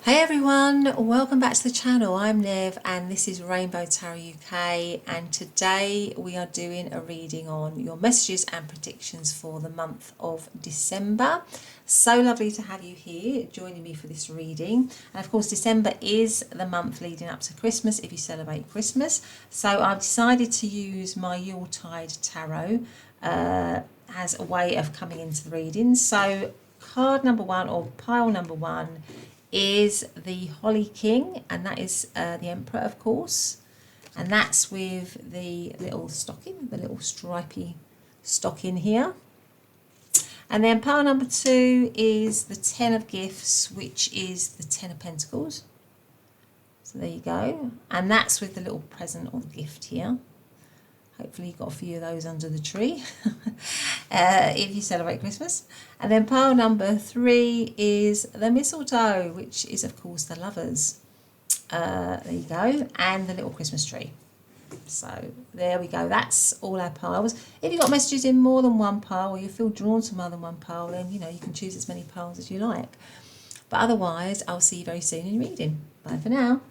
Hey everyone, welcome back to the channel. I'm Nev and this is Rainbow Tarot UK, and today we are doing a reading on your messages and predictions for the month of December. So lovely to have you here joining me for this reading. And of course December is the month leading up to Christmas if you celebrate Christmas. So I've decided to use my Yuletide Tarot as a way of coming into the reading. So card number one, or pile number one, is the Holly King, and that is the Emperor, of course, and that's with the little stocking, the little stripy stocking here. And then pile number two is the Ten of Gifts, which is the Ten of Pentacles. So there you go, and that's with the little present or the gift here. Hopefully you've got a few of those under the tree if you celebrate Christmas. And then pile number three is the Mistletoe, which is of course the lovers. There you go, and the little Christmas tree. So there we go, that's all our piles. If you've got messages in more than one pile, or you feel drawn to more than one pile, then you know you can choose as many piles as you like. But otherwise, I'll see you very soon in reading. Bye for now.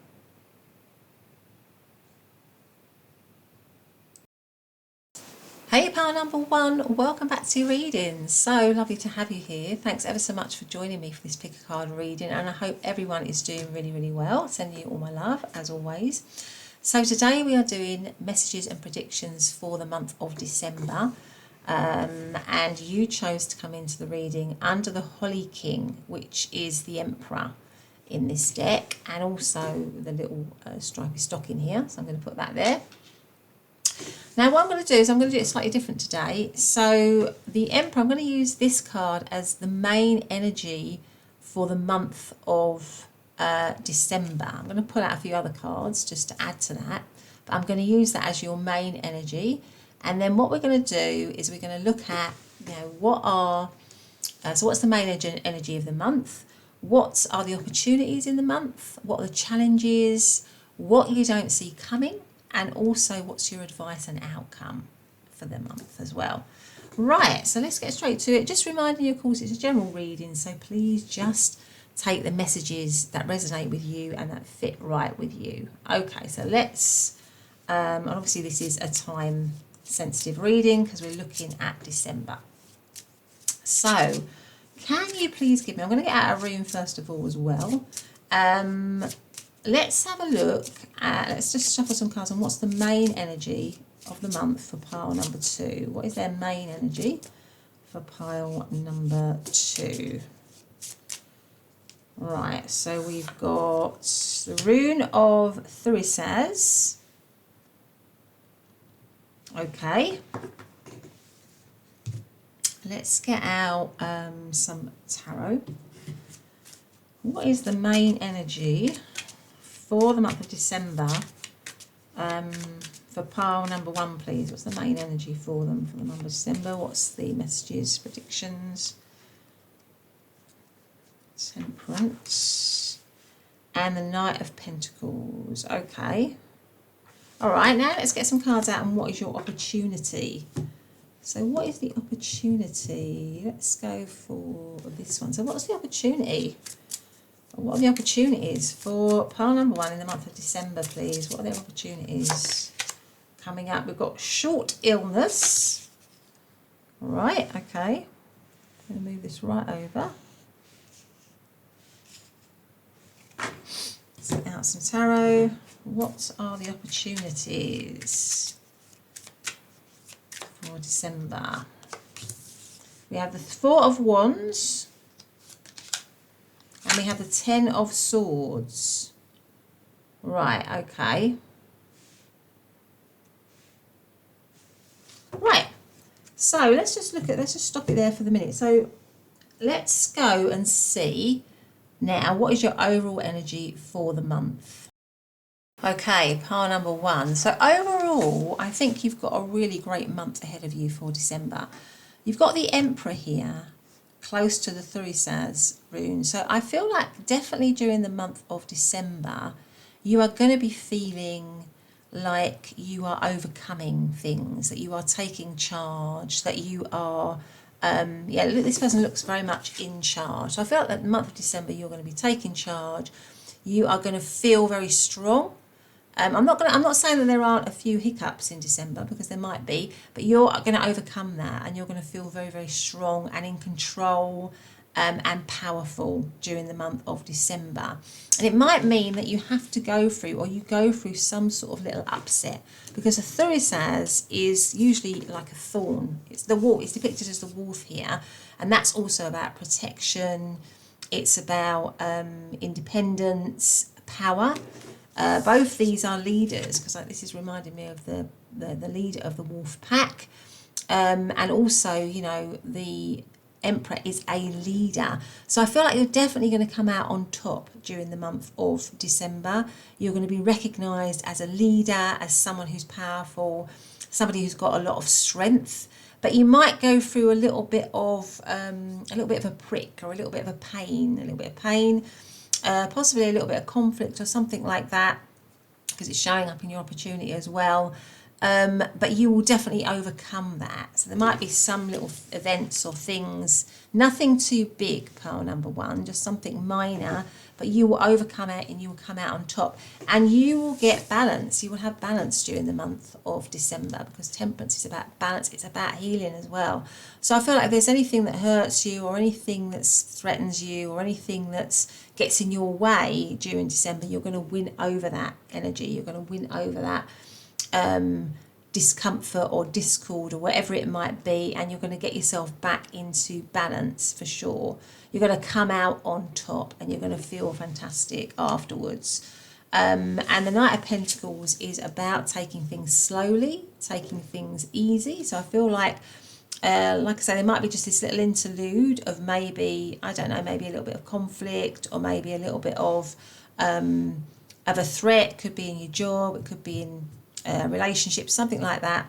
Hey pile number one, welcome back to your reading. So lovely to have you here. Thanks ever so much for joining me for this pick a card reading, and I hope everyone is doing really well. Sending you all my love as always. So today we are doing messages and predictions for the month of December, and you chose to come into the reading under the Holly King, which is the Emperor in this deck, and also the little stripy stocking here, so I'm going to put that there. Now what I'm going to do is I'm going to do it slightly different today. So the Emperor, I'm going to use this card as the main energy for the month of December. I'm going to pull out a few other cards just to add to that, but I'm going to use that as your main energy. And then what we're going to do is we're going to look at, you know, what are, so what's the main energy of the month? What are the opportunities in the month? What are the challenges? What you don't see coming? And also what's your advice and outcome for the month as well. Right, so let's get straight to it. Just reminding you, of course, it's a general reading, so please just take the messages that resonate with you and that fit right with you. Okay, so let's, and obviously this is a time sensitive reading because we're looking at December. So can you please give me, I'm going to get out of room first of all as well. Let's have a look at, let's just shuffle some cards on what's the main energy of the month for pile number two. What is their main energy for pile number two? Right, so we've got the rune of Thurisaz. Okay. Let's get out some tarot. What is the main energy for the month of December, for pile number one, please? What's the main energy for them for the month of December? What's the messages, predictions? Temperance. And the Knight of Pentacles. Okay. All right, now let's get some cards out. And what is your opportunity? So what is the opportunity? Let's go for this one. So what's the opportunity? What are the opportunities for pile number one in the month of December, please? What are their opportunities coming up? We've got short illness. Right, okay. I'm going to move this right over. Let's get out some tarot. What are the opportunities for December? We have the Four of Wands. And we have the Ten of Swords. Right, okay. Right. So let's just look at, let's just stop it there for the minute. So let's go and see now what is your overall energy for the month. Okay, pile number one. So overall, I think you've got a really great month ahead of you for December. You've got the Emperor here, close to the Thurisaz rune. So I feel like definitely during the month of December, you are going to be feeling like you are overcoming things, that you are taking charge, that you are Yeah, this person looks very much in charge. So I feel like that the month of December you're going to be taking charge. You are going to feel very strong. I'm not saying that there aren't a few hiccups in December, because there might be, but you're going to overcome that, and you're going to feel very, very strong and in control, and powerful during the month of December. And it might mean that you have to go through, or you go through some sort of little upset, because a thurisaz is usually like a thorn. It's the wolf. It's depicted as the wolf here, and that's also about protection. It's about independence, power. Both these are leaders, because this is reminding me of the leader of the wolf pack, and also, you know, the Emperor is a leader. So I feel like you're definitely going to come out on top during the month of December. You're going to be recognised as a leader, as someone who's powerful, somebody who's got a lot of strength. But you might go through a little bit of a prick, or a little bit of a pain, possibly a little bit of conflict or something like that, because it's showing up in your opportunity as well. But you will definitely overcome that. So there might be some little events or things, nothing too big, pearl number one, just something minor, but you will overcome it and you will come out on top, and you will get balance. You will have balance during the month of December, because temperance is about balance. It's about healing as well. So I feel like if there's anything that hurts you, or anything that threatens you, or anything that gets in your way during December, you're going to win over that energy. You're going to win over that discomfort or discord or whatever it might be, and you're going to get yourself back into balance for sure. You're going to come out on top, and you're going to feel fantastic afterwards. And the Knight of Pentacles is about taking things slowly, taking things easy. So I feel like I say, there might be just this little interlude of maybe, I don't know, maybe a little bit of conflict, or maybe a little bit of a threat. It could be in your job, it could be in relationships, something like that.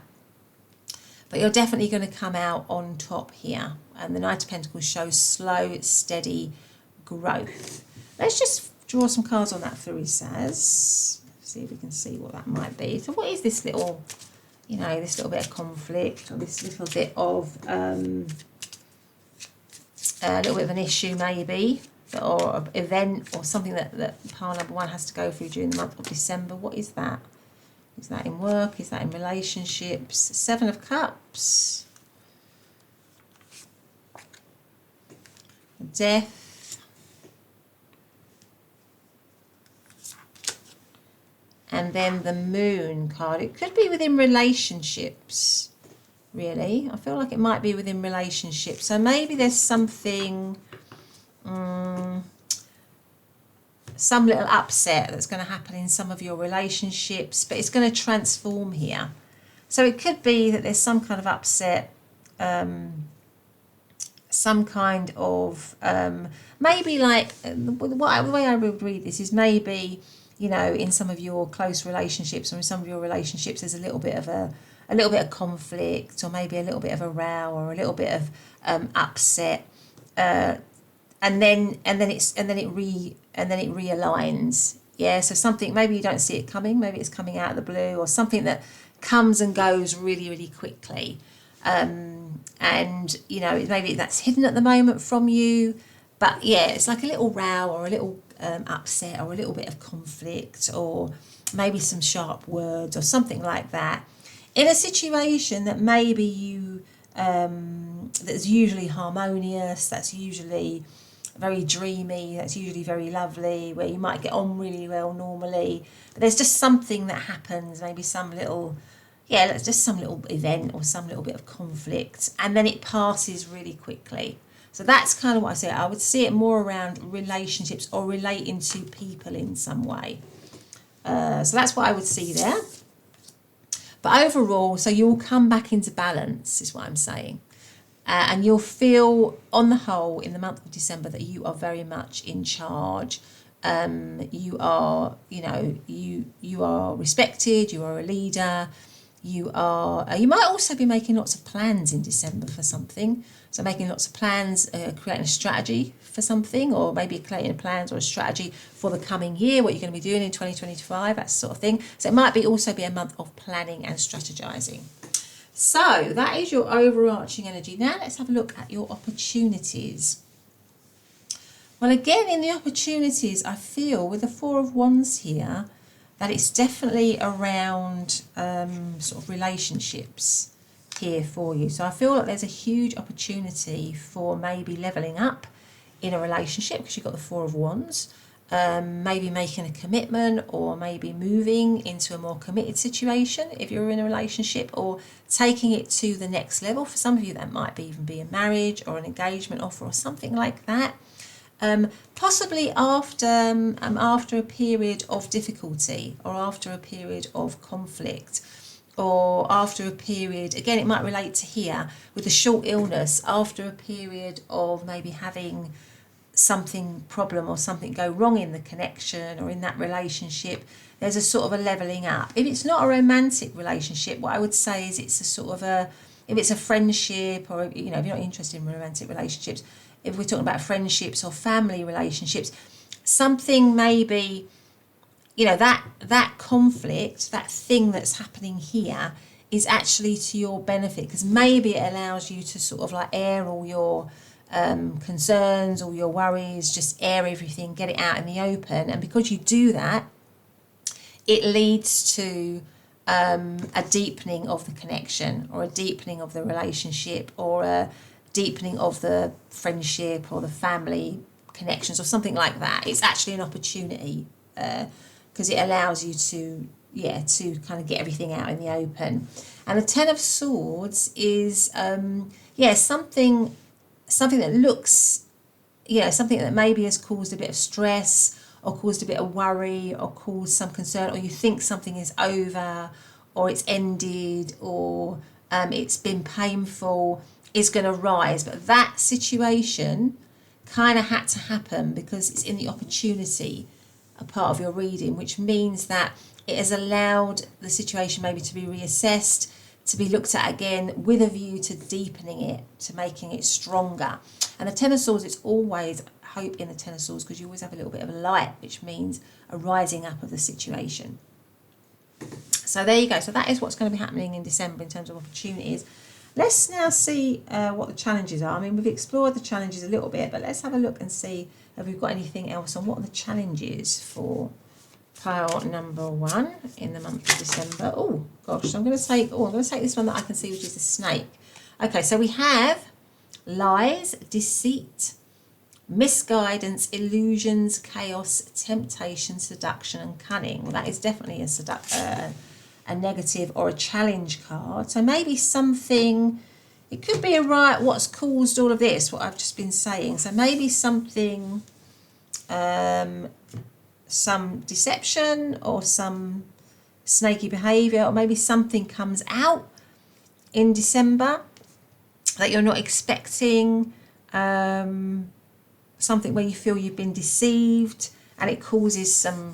But you're definitely going to come out on top here. And the Knight of Pentacles shows slow, steady growth. Let's just draw some cards on that thurisaz. See if we can see what that might be. So what is this little, you know, this little bit of conflict, or this little bit of a little bit of an issue maybe, or an event, or something that pile number one has to go through during the month of December? What is that? Is that in work? Is that in relationships? Seven of Cups. Death. And then the Moon card. It could be within relationships, really. I feel like it might be within relationships. So maybe there's something, some little upset that's going to happen in some of your relationships, but it's going to transform here. So it could be that there's some kind of upset, some kind of, maybe like, the way I would read this is maybe, you know, in some of your close relationships, or in some of your relationships, there's a little bit of conflict, or maybe a little bit of a row, or a little bit of upset, and then it realigns. Yeah, so something, maybe you don't see it coming, maybe it's coming out of the blue, or something that comes and goes really, really quickly. And, you know, maybe that's hidden at the moment from you, but yeah, it's like a little row, or a little upset, or a little bit of conflict, or maybe some sharp words, or something like that, in a situation that maybe you, that's usually harmonious, that's usually very dreamy, that's usually very lovely, where you might get on really well normally, but there's just something that happens, maybe some little, yeah, it's just some little event, or some little bit of conflict, and then it passes really quickly. So that's kind of what I say. I would see it more around relationships, or relating to people in some way. So that's what I would see there. But overall, so you'll come back into balance, is what I'm saying. And you'll feel, on the whole, in the month of December, that you are very much in charge. You are, you know, you are respected. You are a leader. You are. You might also be making lots of plans in December for something. So making lots of plans, creating a strategy for something, or maybe creating plans or a strategy for the coming year, what you're going to be doing in 2025, that sort of thing. So it might be also be a month of planning and strategizing. So that is your overarching energy. Now let's have a look at your opportunities. Well, again, in the opportunities, I feel with the Four of Wands here, that it's definitely around sort of relationships here for you. So I feel like there's a huge opportunity for maybe leveling up in a relationship, because you've got the Four of Wands. Maybe making a commitment, or maybe moving into a more committed situation if you're in a relationship, or taking it to the next level. For some of you, that might even be a marriage or an engagement offer or something like that. Possibly after a period of difficulty, or after a period of conflict, or after a period, again, it might relate to here with a short illness, after a period of maybe having something problem or something go wrong in the connection or in that relationship. There's a sort of a leveling up. If it's not a romantic relationship, what I would say is it's a sort of a, if it's a friendship, or, you know, if you're not interested in romantic relationships, if we're talking about friendships or family relationships, something maybe, you know, that conflict, that thing that's happening here is actually to your benefit, because maybe it allows you to sort of like air all your concerns, all your worries, just air everything, get it out in the open. And because you do that, it leads to a deepening of the connection, or a deepening of the relationship, or a deepening of the friendship or the family connections, or something like that. It's actually an opportunity, because it allows you to, to kind of get everything out in the open. And the Ten of Swords is something that looks, something that maybe has caused a bit of stress, or caused a bit of worry, or caused some concern, or you think something is over, or it's ended, or it's been painful, is going to rise. But that situation kind of had to happen because it's in the opportunity, a part of your reading, which means that it has allowed the situation maybe to be reassessed, to be looked at again with a view to deepening it, to making it stronger. And the Ten of Swords, it's always hope in the Ten of Swords, because you always have a little bit of a light, which means a rising up of the situation. So there you go. So that is what's going to be happening in December in terms of opportunities. Let's now see what the challenges are. I mean, we've explored the challenges a little bit, but let's have a look and see if we've got anything else on what are the challenges for pile number 1 in the month of December. Oh gosh, I'm going to take this one that I can see, which is a snake. Okay, so we have lies, deceit, misguidance, illusions, chaos, temptation, seduction, and cunning. Well, that is definitely a negative or a challenge card. So maybe something, it could be what's caused all of this, what I've just been saying. So maybe something, some deception, or some snaky behaviour, or maybe something comes out in December that you're not expecting, something where you feel you've been deceived, and it causes some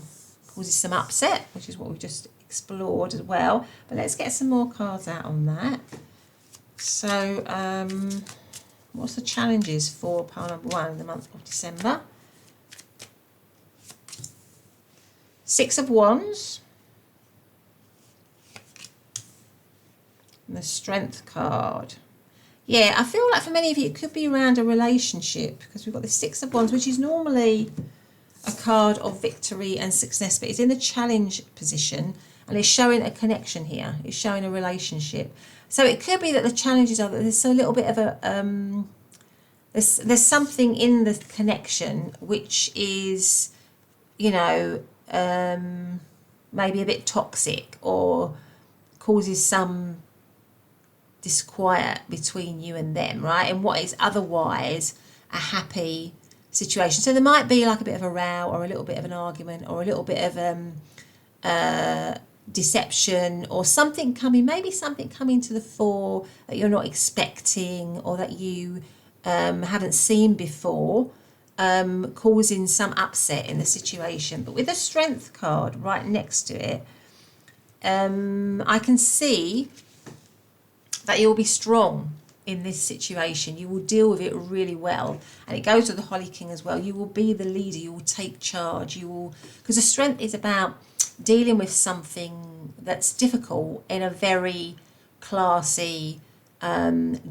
upset, which is what we've just explored as well. But let's get some more cards out on that. So what's the challenges for pile number 1 in the month of December? Six of Wands, and the Strength card. Yeah, I feel like for many of you it could be around a relationship, because we've got the Six of Wands, which is normally a card of victory and success, but it's in the challenge position, and it's showing a connection here. It's showing a relationship. So it could be that the challenges are that there's a little bit of a there's something in the connection which is, maybe a bit toxic, or causes some disquiet between you and them, right? And what is otherwise a happy situation. So there might be like a bit of a row, or a little bit of an argument, or a little bit of deception, or something coming to the fore that you're not expecting, or that you haven't seen before, causing some upset in the situation. But with the Strength card right next to it, I can see that you'll be strong in this situation. You will deal with it really well. And it goes with the Holly King as well. You will be the leader. You will take charge. Because the Strength is about dealing with something that's difficult in a very classy,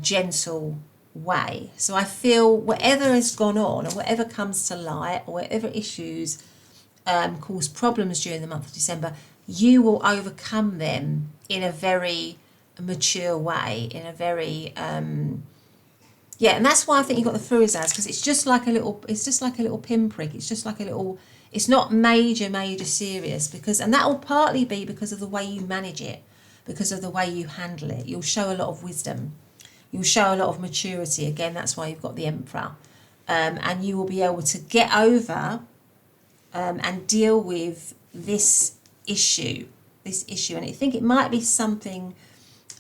gentle way. So I feel whatever has gone on, or whatever comes to light, or whatever issues cause problems during the month of December, you will overcome them in a very mature way, in a very yeah, and that's why I think you've got the Furizas, because it's just like a little pinprick. It's just like a little, it's not major serious, because, and that will partly be because of the way you manage it, because of the way you handle it. You'll show a lot of wisdom. You'll show a lot of maturity. Again, that's why you've got the Emperor. And you will be able to get over and deal with this issue. And I think it might be something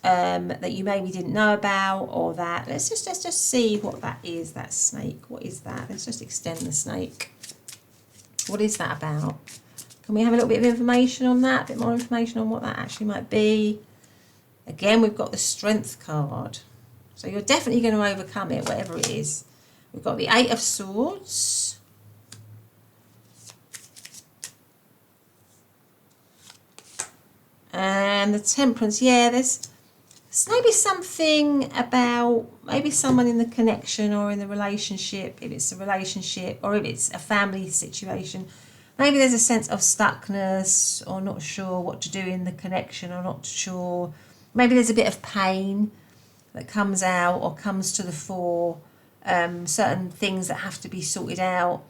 that you maybe didn't know about, or that, let's just see what that is, that snake. What is that? Let's just extend the snake. What is that about? Can we have a little bit of information on that? A bit more information on what that actually might be? Again, we've got the Strength card. So you're definitely going to overcome it, whatever it is. We've got the Eight of Swords. And the Temperance. Yeah, there's maybe something about maybe someone in the connection or in the relationship, if it's a relationship or if it's a family situation. Maybe there's a sense of stuckness, or not sure what to do in the connection, or not sure. Maybe there's a bit of pain that comes out or comes to the fore. Certain things that have to be sorted out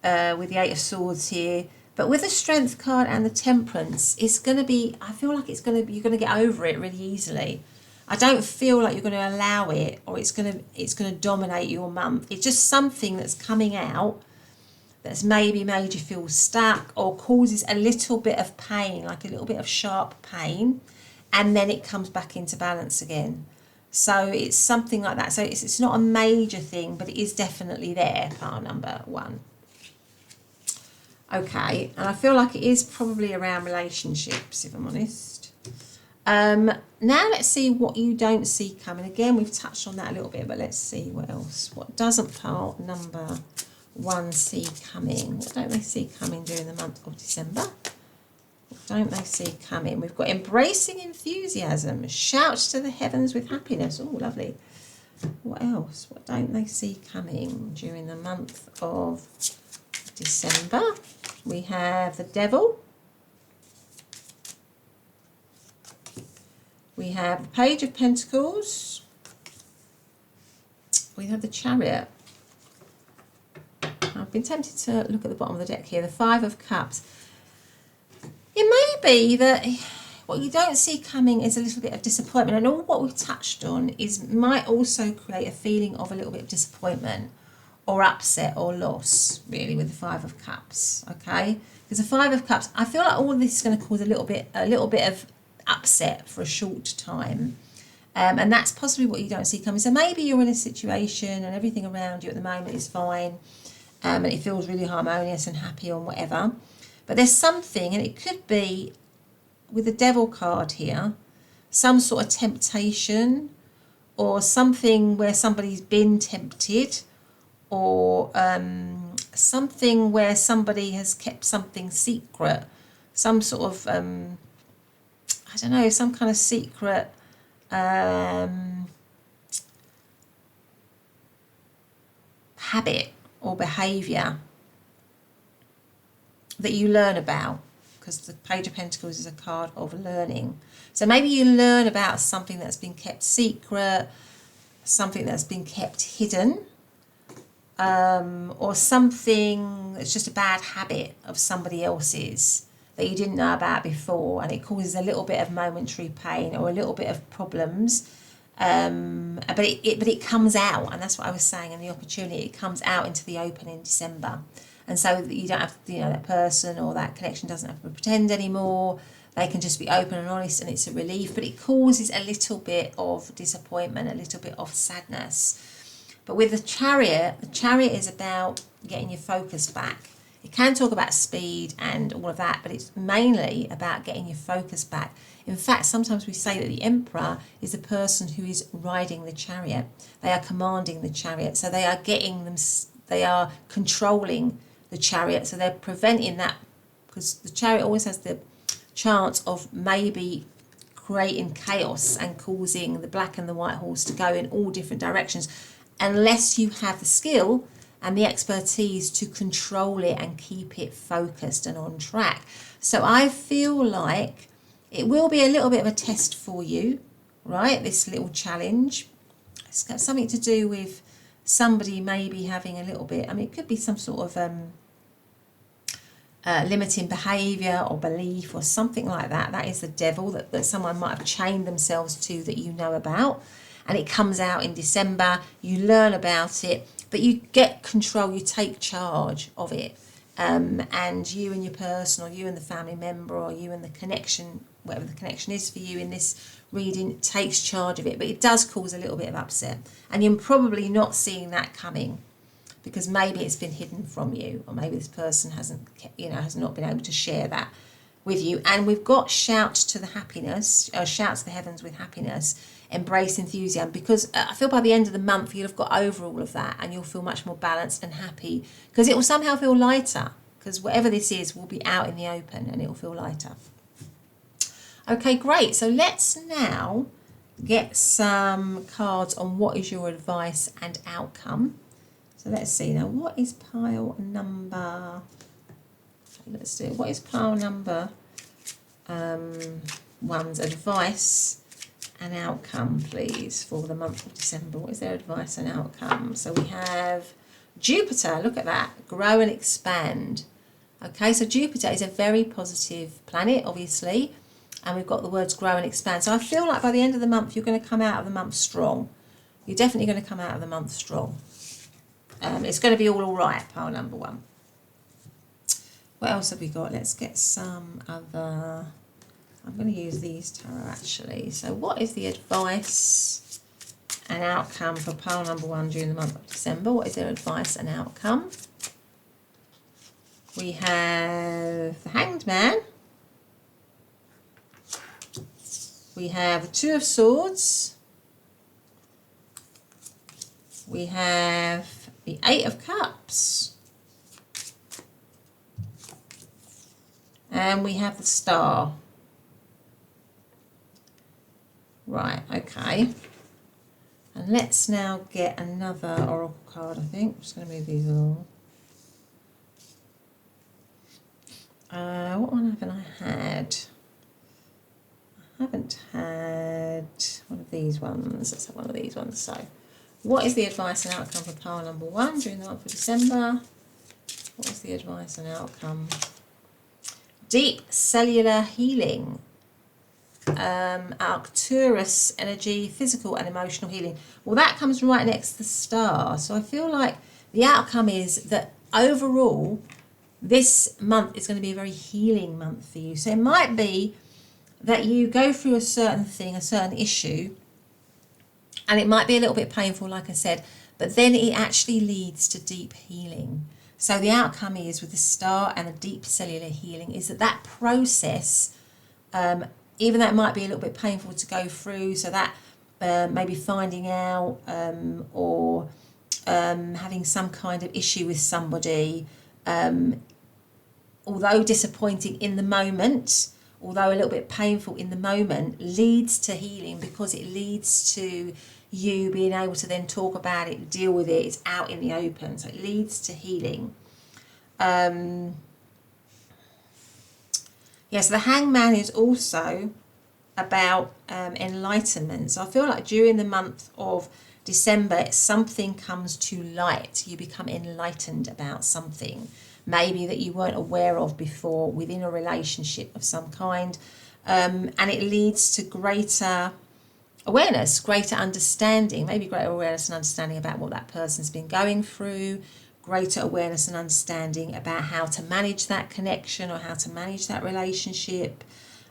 with the Eight of Swords here. But with the Strength card and the Temperance, it's going to be, I feel like you're going to get over it really easily. I don't feel like you're going to allow it, or it's going to dominate your month. It's just something that's coming out that's maybe made you feel stuck, or causes a little bit of pain, like a little bit of sharp pain, and then it comes back into balance again. So it's something like that. So it's not a major thing, but it is definitely there, pile number 1. Okay, and I feel like it is probably around relationships, if I'm honest. Now let's see what you don't see coming. Again, we've touched on that a little bit, but let's see what else. What doesn't pile number 1 see coming? What don't they see coming during the month of December? What don't they see coming? We've got embracing enthusiasm, shout to the heavens with happiness. Oh, lovely. What else? What don't they see coming during the month of December? We have the Devil. We have the Page of Pentacles. We have the Chariot. I've been tempted to look at the bottom of the deck here. The Five of Cups. It may be that what you don't see coming is a little bit of disappointment. And all what we've touched on might also create a feeling of a little bit of disappointment, or upset, or loss, really, with the Five of Cups, okay? Because the Five of Cups, I feel like all of this is going to cause a little bit of upset for a short time. And that's possibly what you don't see coming. So maybe you're in a situation and everything around you at the moment is fine, and it feels really harmonious and happy or whatever. But there's something, and it could be, with the Devil card here, some sort of temptation, or something where somebody's been tempted, or something where somebody has kept something secret, some sort of, I don't know, some kind of secret habit or behaviour that you learn about, because the Page of Pentacles is a card of learning. So maybe you learn about something that's been kept secret, something that's been kept hidden, or something that's just a bad habit of somebody else's that you didn't know about before, and it causes a little bit of momentary pain or a little bit of problems, but it comes out, and that's what I was saying in the opportunity. It comes out into the open in December, and so that you don't have to, that person or that connection doesn't have to pretend anymore. They can just be open and honest, and it's a relief, but it causes a little bit of disappointment, a little bit of sadness. But with the Chariot is about getting your focus back. It can talk about speed and all of that, but it's mainly about getting your focus back. In fact, sometimes we say that the Emperor is the person who is riding the chariot. They are commanding the chariot, so they are controlling the chariot, so they're preventing that, because the chariot always has the chance of maybe creating chaos and causing the black and the white horse to go in all different directions, unless you have the skill and the expertise to control it and keep it focused and on track. So I feel like it will be a little bit of a test for you, right? This little challenge. It's got something to do with somebody maybe having a little bit, I mean, it could be some sort of limiting behaviour or belief or something like that. That is the devil that someone might have chained themselves to that you know about. And it comes out in December, you learn about it, but you get control, you take charge of it. And you and your person, or you and the family member, or you and the connection, whatever the connection is for you in this reading, takes charge of it. But it does cause a little bit of upset. And you're probably not seeing that coming, because maybe it's been hidden from you, or maybe this person has not been able to share that with you. And we've got shout to the happiness, shout to the heavens with happiness, embrace enthusiasm, because I feel by the end of the month you'll have got over all of that and you'll feel much more balanced and happy, because it will somehow feel lighter, because whatever this is will be out in the open and it will feel lighter. Okay, great. So let's now get some cards on what is your advice and outcome. So let's see now, what is pile number, let's do it. What is pile number one's advice and outcome, please, for the month of December? What is their advice and outcome? So we have Jupiter, look at that, grow and expand. Okay, so Jupiter is a very positive planet, obviously, and we've got the words grow and expand. So I feel like by the end of the month, you're going to come out of the month strong. You're definitely going to come out of the month strong. It's going to be all right, pile number one. What else have we got? Let's get some other... I'm going to use these tarot, actually. So what is the advice and outcome for pile number one during the month of December? What is their advice and outcome? We have the Hanged Man. We have the Two of Swords. We have the Eight of Cups. And we have the Star. Right, okay. And let's now get another oracle card, I think. I'm just going to move these along. What one haven't I had? I haven't had one of these ones. Let's have one of these ones. So, what is the advice and outcome for pile number one during the month of December? What is the advice and outcome? Deep cellular healing. Arcturus energy, physical and emotional healing. Well, that comes right next to the Star. So I feel like the outcome is that overall, this month is going to be a very healing month for you. So it might be that you go through a certain thing, a certain issue, and it might be a little bit painful, like I said, but then it actually leads to deep healing. So the outcome is, with the Star and the deep cellular healing, is that process, even though it might be a little bit painful to go through, so that maybe finding out or having some kind of issue with somebody, although disappointing in the moment, although a little bit painful in the moment, leads to healing, because it leads to you being able to then talk about it, deal with it, it's out in the open, so it leads to healing. Yes, the Hangman is also about enlightenment. So I feel like during the month of December, something comes to light. You become enlightened about something, maybe that you weren't aware of before within a relationship of some kind. And it leads to greater awareness, greater understanding, maybe greater awareness and understanding about what that person's been going through, greater awareness and understanding about how to manage that connection or how to manage that relationship.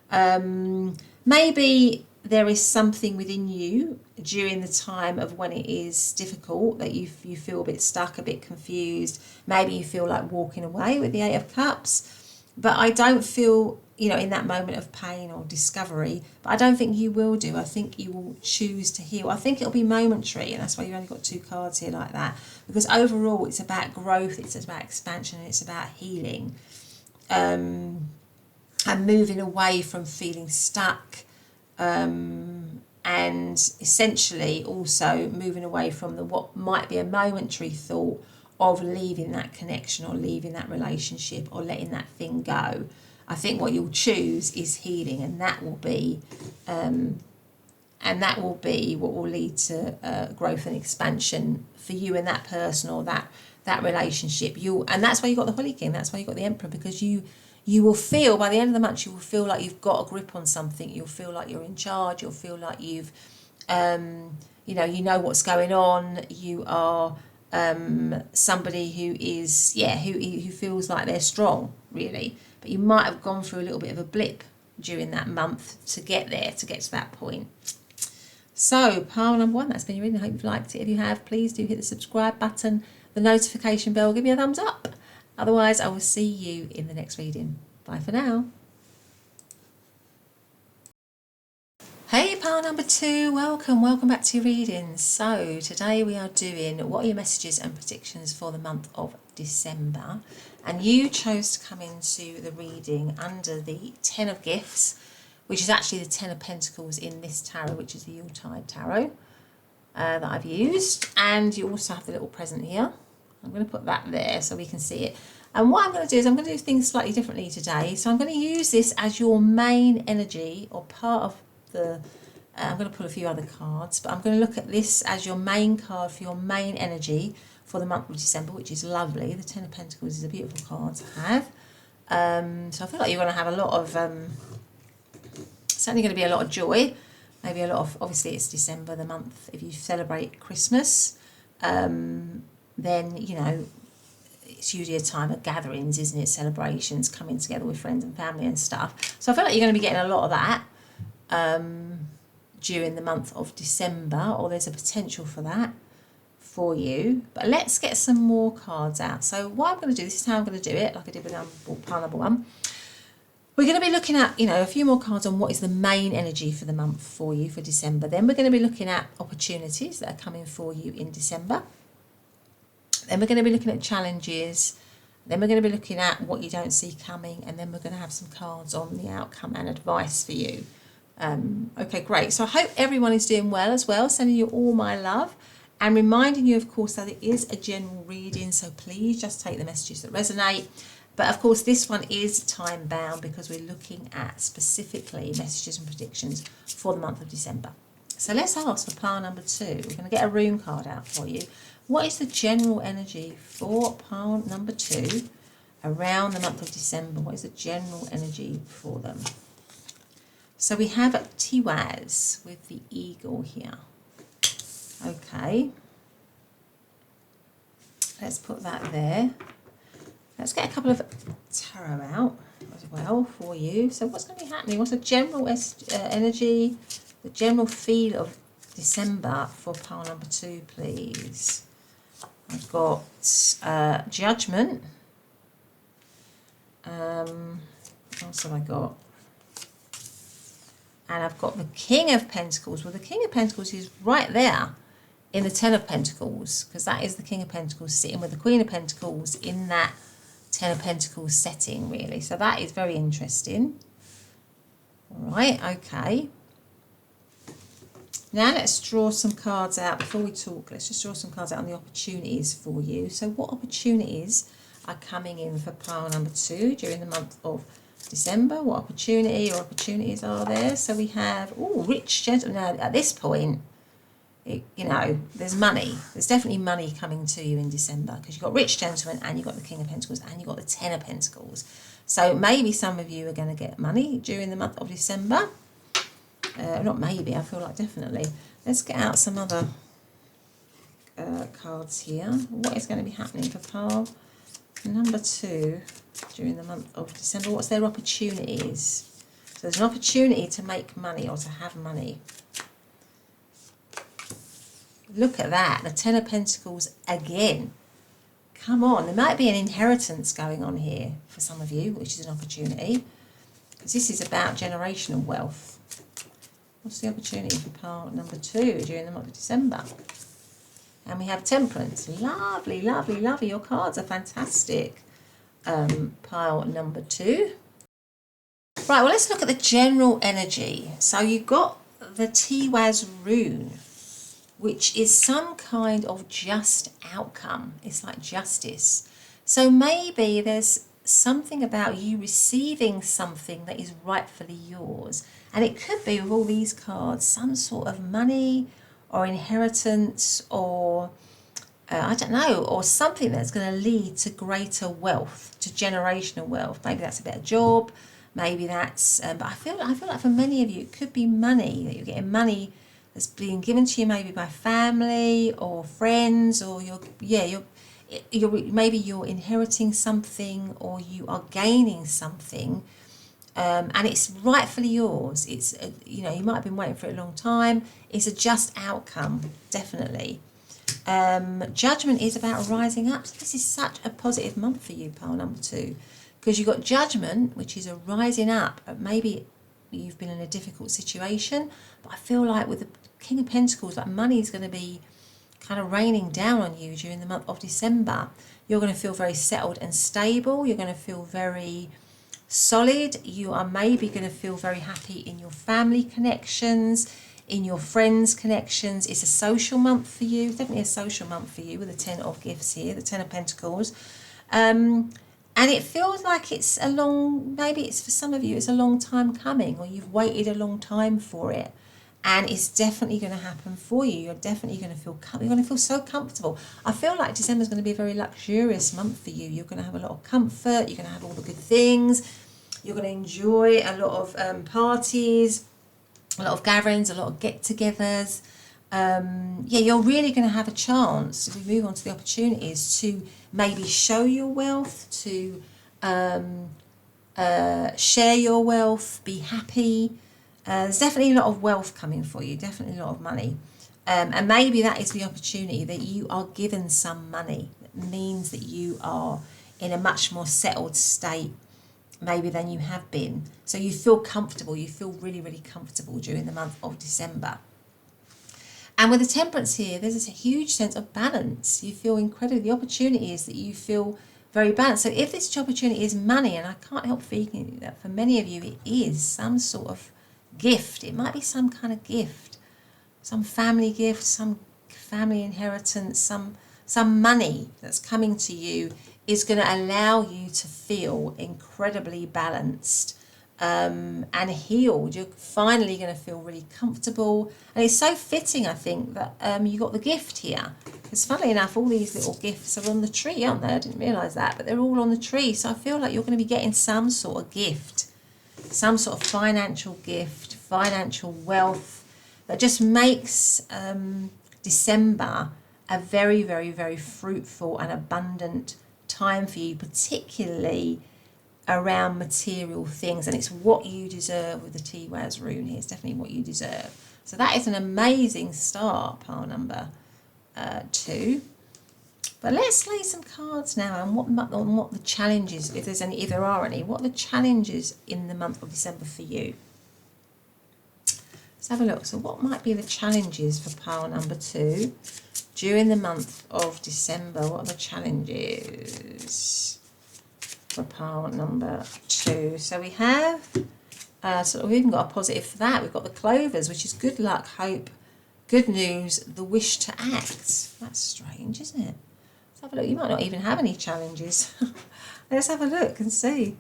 Maybe there is something within you during the time of when it is difficult that you feel a bit stuck, a bit confused. Maybe you feel like walking away with the Eight of Cups. But I don't feel, in that moment of pain or discovery, but I don't think you will do. I think you will choose to heal. I think it'll be momentary, and that's why you've only got two cards here like that. Because overall, it's about growth, it's about expansion, and it's about healing. And moving away from feeling stuck, and essentially also moving away from what might be a momentary thought of leaving that connection or leaving that relationship or letting that thing go. I think what you'll choose is healing, and that will be what will lead to growth and expansion for you and that person or that relationship. And that's why you got the Holy King. That's why you got the Emperor, because you will feel by the end of the month, you will feel like you've got a grip on something. You'll feel like you're in charge. You'll feel like you've, you know what's going on. You are somebody who is, who feels like they're strong, really. But you might have gone through a little bit of a blip during that month to get there, to get to that point. So, pile number 1, that's been your reading. I hope you've liked it. If you have, please do hit the subscribe button, the notification bell, give me a thumbs up. Otherwise, I will see you in the next reading. Bye for now. Hey, pile number 2, welcome back to your readings. So, today we are doing what are your messages and predictions for the month of December. And you chose to come into the reading under the 10 of Gifts, which is actually the 10 of Pentacles in this tarot, which is the Yuletide tarot that I've used. And you also have the little present here. I'm going to put that there so we can see it. And what I'm going to do is I'm going to do things slightly differently today. So I'm going to use this as your main energy or part of the... I'm going to pull a few other cards, but I'm going to look at this as your main card for your main energy for the month of December, which is lovely. The 10 of Pentacles is a beautiful card to have. So I feel like you're going to have a lot of... certainly going to be a lot of joy. Maybe a lot of... Obviously, it's December, the month. If you celebrate Christmas, then, you know, it's usually a time of gatherings, isn't it? Celebrations, coming together with friends and family and stuff. So I feel like you're going to be getting a lot of that during the month of December, or there's a potential for that for you. But let's get some more cards out. So what I'm going to do, this is how I'm going to do it, like I did with pile number 1. We're going to be looking at, a few more cards on what is the main energy for the month for you for December. Then we're going to be looking at opportunities that are coming for you in December. Then we're going to be looking at challenges. Then we're going to be looking at what you don't see coming. And then we're going to have some cards on the outcome and advice for you. Okay, great. So I hope everyone is doing well as well. Sending you all my love. And reminding you, of course, that it is a general reading. So please just take the messages that resonate. But of course, this one is time bound because we're looking at specifically messages and predictions for the month of December. So let's ask for pile number 2. We're going to get a rune card out for you. What is the general energy for pile number 2 around the month of December? What is the general energy for them? So we have Tiwaz with the eagle here. Okay. Let's put that there. Let's get a couple of tarot out as well for you. So what's going to be happening? What's the general energy, the general feel of December for pile number 2, please? I've got Judgment. What else have I got? And I've got the King of Pentacles. Well, the King of Pentacles is right there in the 10 of Pentacles, because that is the King of Pentacles sitting with the Queen of Pentacles in that 10 of Pentacles setting, really. So that is very interesting. All right, okay. Now let's draw some cards out before we talk. Let's just draw some cards out on the opportunities for you. So what opportunities are coming in for pile number 2 during the month of December? What opportunity or opportunities are there? So we have, rich gentleman. Now at this point, there's money. There's definitely money coming to you in December because you've got rich gentleman and you've got the King of Pentacles and you've got the 10 of Pentacles. So maybe some of you are going to get money during the month of December. Not maybe, I feel like definitely. Let's get out some other cards here. What is going to be happening for pile number 2 during the month of December? What's their opportunities? So there's an opportunity to make money or to have money. Look at that, the 10 of Pentacles again. Come on, there might be an inheritance going on here for some of you, which is an opportunity. Because this is about generational wealth. What's the opportunity for pile number 2 during the month of December? And we have Temperance. Lovely, lovely, lovely. Your cards are fantastic. Pile number 2. Right, well, let's look at the general energy. So you've got the Tiwaz rune, which is some kind of just outcome. It's like justice. So maybe there's something about you receiving something that is rightfully yours. And it could be, with all these cards, some sort of money or inheritance or I don't know, or something that's going to lead to greater wealth, to generational wealth. Maybe that's a better job. Maybe that's, but I feel like for many of you, it could be money, that you're getting money that's being given to you maybe by family or friends, or you're maybe you're inheriting something, or you are gaining something, and it's rightfully yours. It's you know, you might have been waiting for it a long time. It's a just outcome, definitely. Judgment is about rising up. So this is such a positive month for you, pile number 2, because you've got judgment, which is a rising up. Maybe you've been in a difficult situation, but I feel like with the King of Pentacles, like money is going to be kind of raining down on you during the month of December. You're going to feel very settled and stable. You're going to feel very solid. You are maybe going to feel very happy in your family connections, in your friends' connections. It's a social month for you, definitely a social month for you, with the 10 of gifts here, the 10 of Pentacles. And it feels like it's a long, maybe it's for some of you, it's a long time coming, or you've waited a long time for it. And it's definitely going to happen for you. You're definitely going to feel, you're going to feel so comfortable. I feel like December is going to be a very luxurious month for you. You're going to have a lot of comfort. You're going to have all the good things. You're going to enjoy a lot of parties, a lot of gatherings, a lot of get-togethers. Yeah, you're really going to have a chance, if we move on to the opportunities, to maybe show your wealth, to share your wealth, be happy. There's definitely a lot of wealth coming for you, definitely a lot of money. And maybe that is the opportunity, that you are given some money. That means that you are in a much more settled state maybe than you have been. So you feel comfortable, you feel really, really comfortable during the month of December. And with the Temperance here, there's a huge sense of balance. You feel incredibly, the opportunity is that you feel very balanced. So if this opportunity is money, and I can't help feeling that for many of you it is some sort of gift. It might be some kind of gift, some family gift, some family inheritance, some money that's coming to you is going to allow you to feel incredibly balanced and healed. You're finally going to feel really comfortable. And it's so fitting, I think, that you got the gift here. Because funnily enough, all these little gifts are on the tree, aren't they? I didn't realise that, but they're all on the tree. So I feel like you're going to be getting some sort of gift, some sort of financial gift, financial wealth, that just makes December a very, very, very fruitful and abundant time for you, particularly around material things. And it's what you deserve with the Tiwaz rune here. It's definitely what you deserve. So that is an amazing start, pile number 2. But let's lay some cards now on what the challenges, if there's any, if there are any, what are the challenges in the month of December for you? Let's have a look. So what might be the challenges for pile number 2 during the month of December? What are the challenges for pile number 2? So we have, so we've even got a positive for that. We've got the clovers, which is good luck, hope, good news, the wish to act. That's strange, isn't it? Let's have a look. You might not even have any challenges. Let's have a look and see.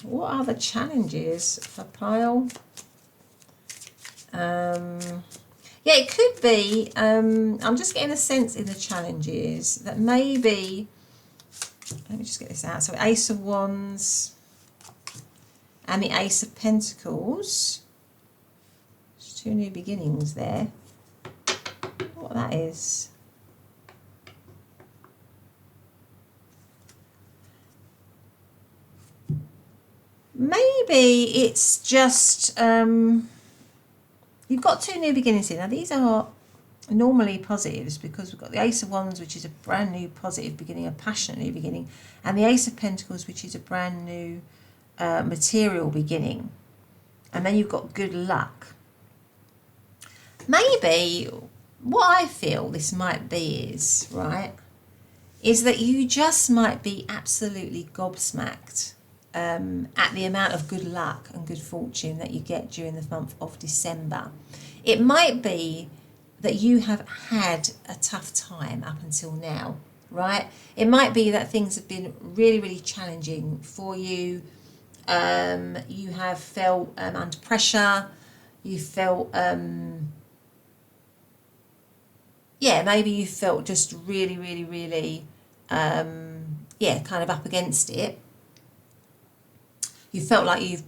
What are the challenges for pile? Yeah, it could be, I'm just getting a sense in the challenges that maybe, let me just get this out. So Ace of Wands and the Ace of Pentacles. There's 2 new beginnings there. What that is. Maybe it's just, you've got 2 new beginnings here. Now these are normally positives, because we've got the Ace of Wands, which is a brand new positive beginning, a passionate new beginning, and the Ace of Pentacles, which is a brand new material beginning. And then you've got good luck. Maybe what I feel this might be is, right, is that you just might be absolutely gobsmacked at the amount of good luck and good fortune that you get during the month of December. It might be that you have had a tough time up until now, right? It might be that things have been really, really challenging for you. You have felt under pressure. You felt, maybe you felt just really, really, really, kind of up against it. You felt like you've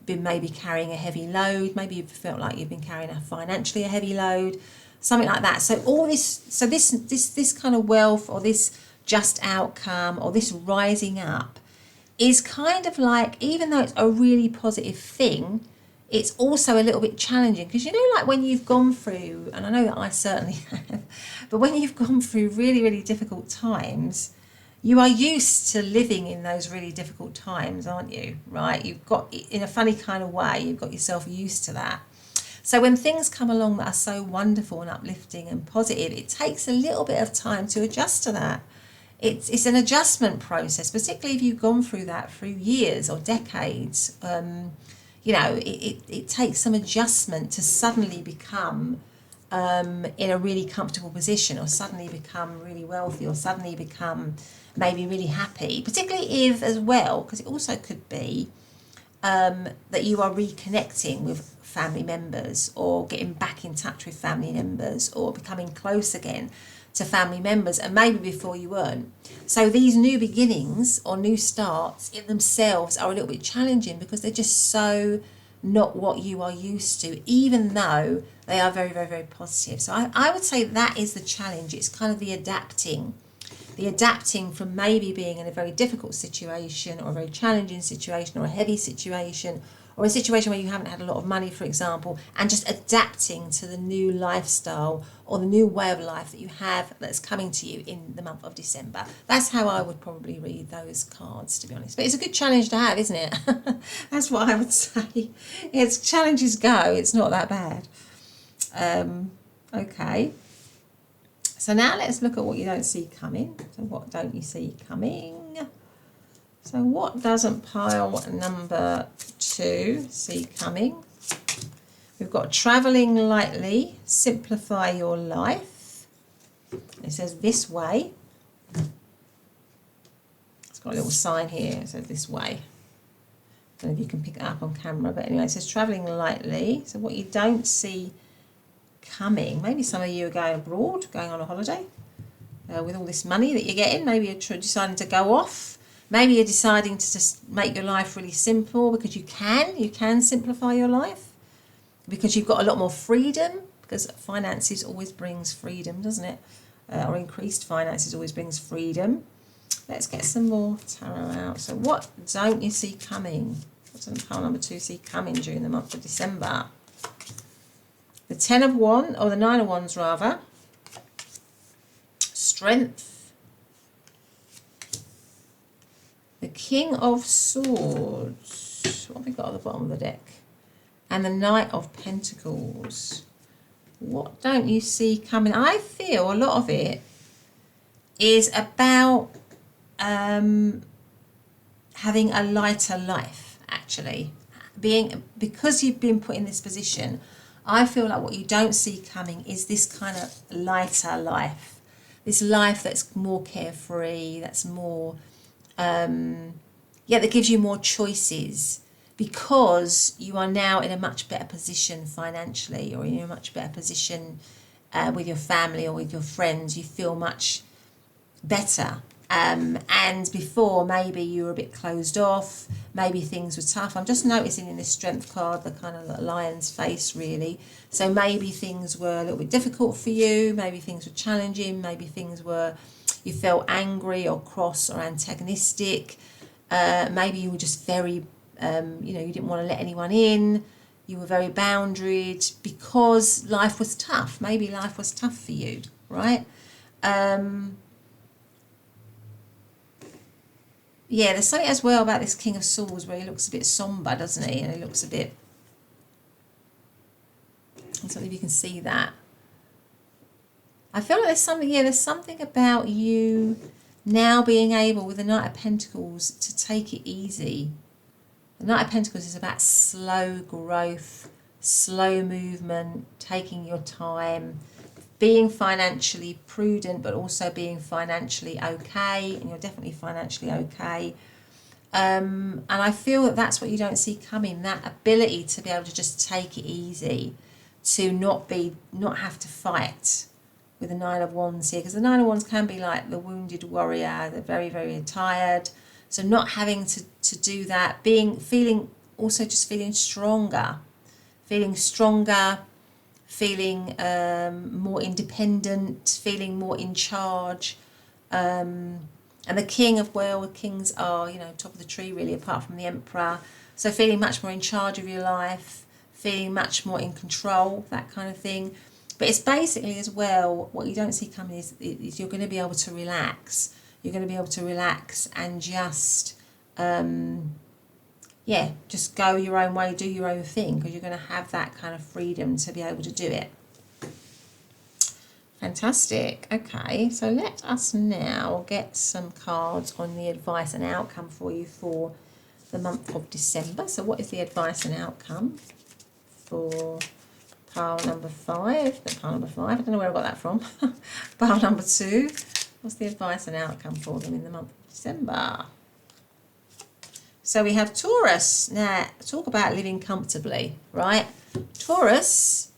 been maybe carrying a heavy load. Maybe you felt like you've been carrying a financially a heavy load, something like that. So this kind of wealth, or this just outcome, or this rising up is kind of like, even though it's a really positive thing, it's also a little bit challenging, because like when you've gone through, and I know that I certainly have, but when you've gone through really, really difficult times, you are used to living in those really difficult times, aren't you? Right? You've got, in a funny kind of way, you've got yourself used to that. So when things come along that are so wonderful and uplifting and positive, it takes a little bit of time to adjust to that. It's an adjustment process, particularly if you've gone through that through years or decades. It takes some adjustment to suddenly become in a really comfortable position, or suddenly become really wealthy, or suddenly become maybe really happy, particularly if, as well, because it also could be that you are reconnecting with family members, or getting back in touch with family members, or becoming close again to family members, and maybe before you weren't. So these new beginnings or new starts in themselves are a little bit challenging, because they're just so not what you are used to, even though they are very, very, very positive. So I would say that is the challenge. It's kind of the adapting from maybe being in a very difficult situation, or a very challenging situation, or a heavy situation, or a situation where you haven't had a lot of money, for example, and just adapting to the new lifestyle or the new way of life that you have that's coming to you in the month of December. That's how I would probably read those cards, to be honest. But it's a good challenge to have, isn't it? That's what I would say. As challenges go, it's not that bad. Okay. So now let's look at what you don't see coming. So what don't you see coming? So what doesn't pile number 2 see coming? We've got travelling lightly, simplify your life. It says this way. It's got a little sign here. It says this way. I don't know if you can pick it up on camera, but anyway, it says travelling lightly. So what you don't see coming, maybe some of you are going abroad, going on a holiday with all this money that you're getting. Maybe you're deciding to go off. Maybe you're deciding to just make your life really simple, because you can simplify your life, because you've got a lot more freedom, because finances always brings freedom, doesn't it? Or increased finances always brings freedom. Let's get some more tarot out. So what don't you see coming? What doesn't pile number 2 see coming during the month of December? The 10 of Wands, or the 9 of Wands rather. Strength. The King of Swords. What have we got at the bottom of the deck? And the Knight of Pentacles. What don't you see coming? I feel a lot of it is about having a lighter life, actually. Because you've been put in this position, I feel like what you don't see coming is this kind of lighter life. This life that's more carefree, that's more, that gives you more choices, because you are now in a much better position financially, or in a much better position with your family or with your friends. You feel much better. And before, maybe you were a bit closed off, maybe things were tough. I'm just noticing in this Strength card the kind of lion's face, really. So maybe things were a little bit difficult for you, maybe things were challenging, maybe things were, you felt angry or cross or antagonistic. Maybe you were just very, you didn't want to let anyone in. You were very boundaried because life was tough. Maybe life was tough for you, right? Yeah, there's something as well about this King of Swords where he looks a bit somber, doesn't he? And he looks a bit... I don't know if you can see that. I feel like there's something about you now being able, with the Knight of Pentacles, to take it easy. The Knight of Pentacles is about slow growth, slow movement, taking your time, being financially prudent, but also being financially okay, and you're definitely financially okay. And I feel that that's what you don't see coming, that ability to be able to just take it easy, to not have to fight with the Nine of Wands here, because the Nine of Wands can be like the wounded warrior. They're very, very tired. So not having to do that, feeling stronger, feeling more independent, feeling more in charge. And the kings are, top of the tree really, apart from the Emperor. So feeling much more in charge of your life, feeling much more in control, that kind of thing. But it's basically as well, what you don't see coming is you're going to be able to relax. You're going to be able to relax and just, just go your own way, do your own thing, because you're going to have that kind of freedom to be able to do it. Fantastic. Okay, so let us now get some cards on the advice and outcome for you for the month of December. So what is the advice and outcome for pile number 5? Pile number 5, I don't know where I got that from. Pile number 2. What's the advice and outcome for them in the month of December? So we have Taurus. Now, talk about living comfortably, right? Taurus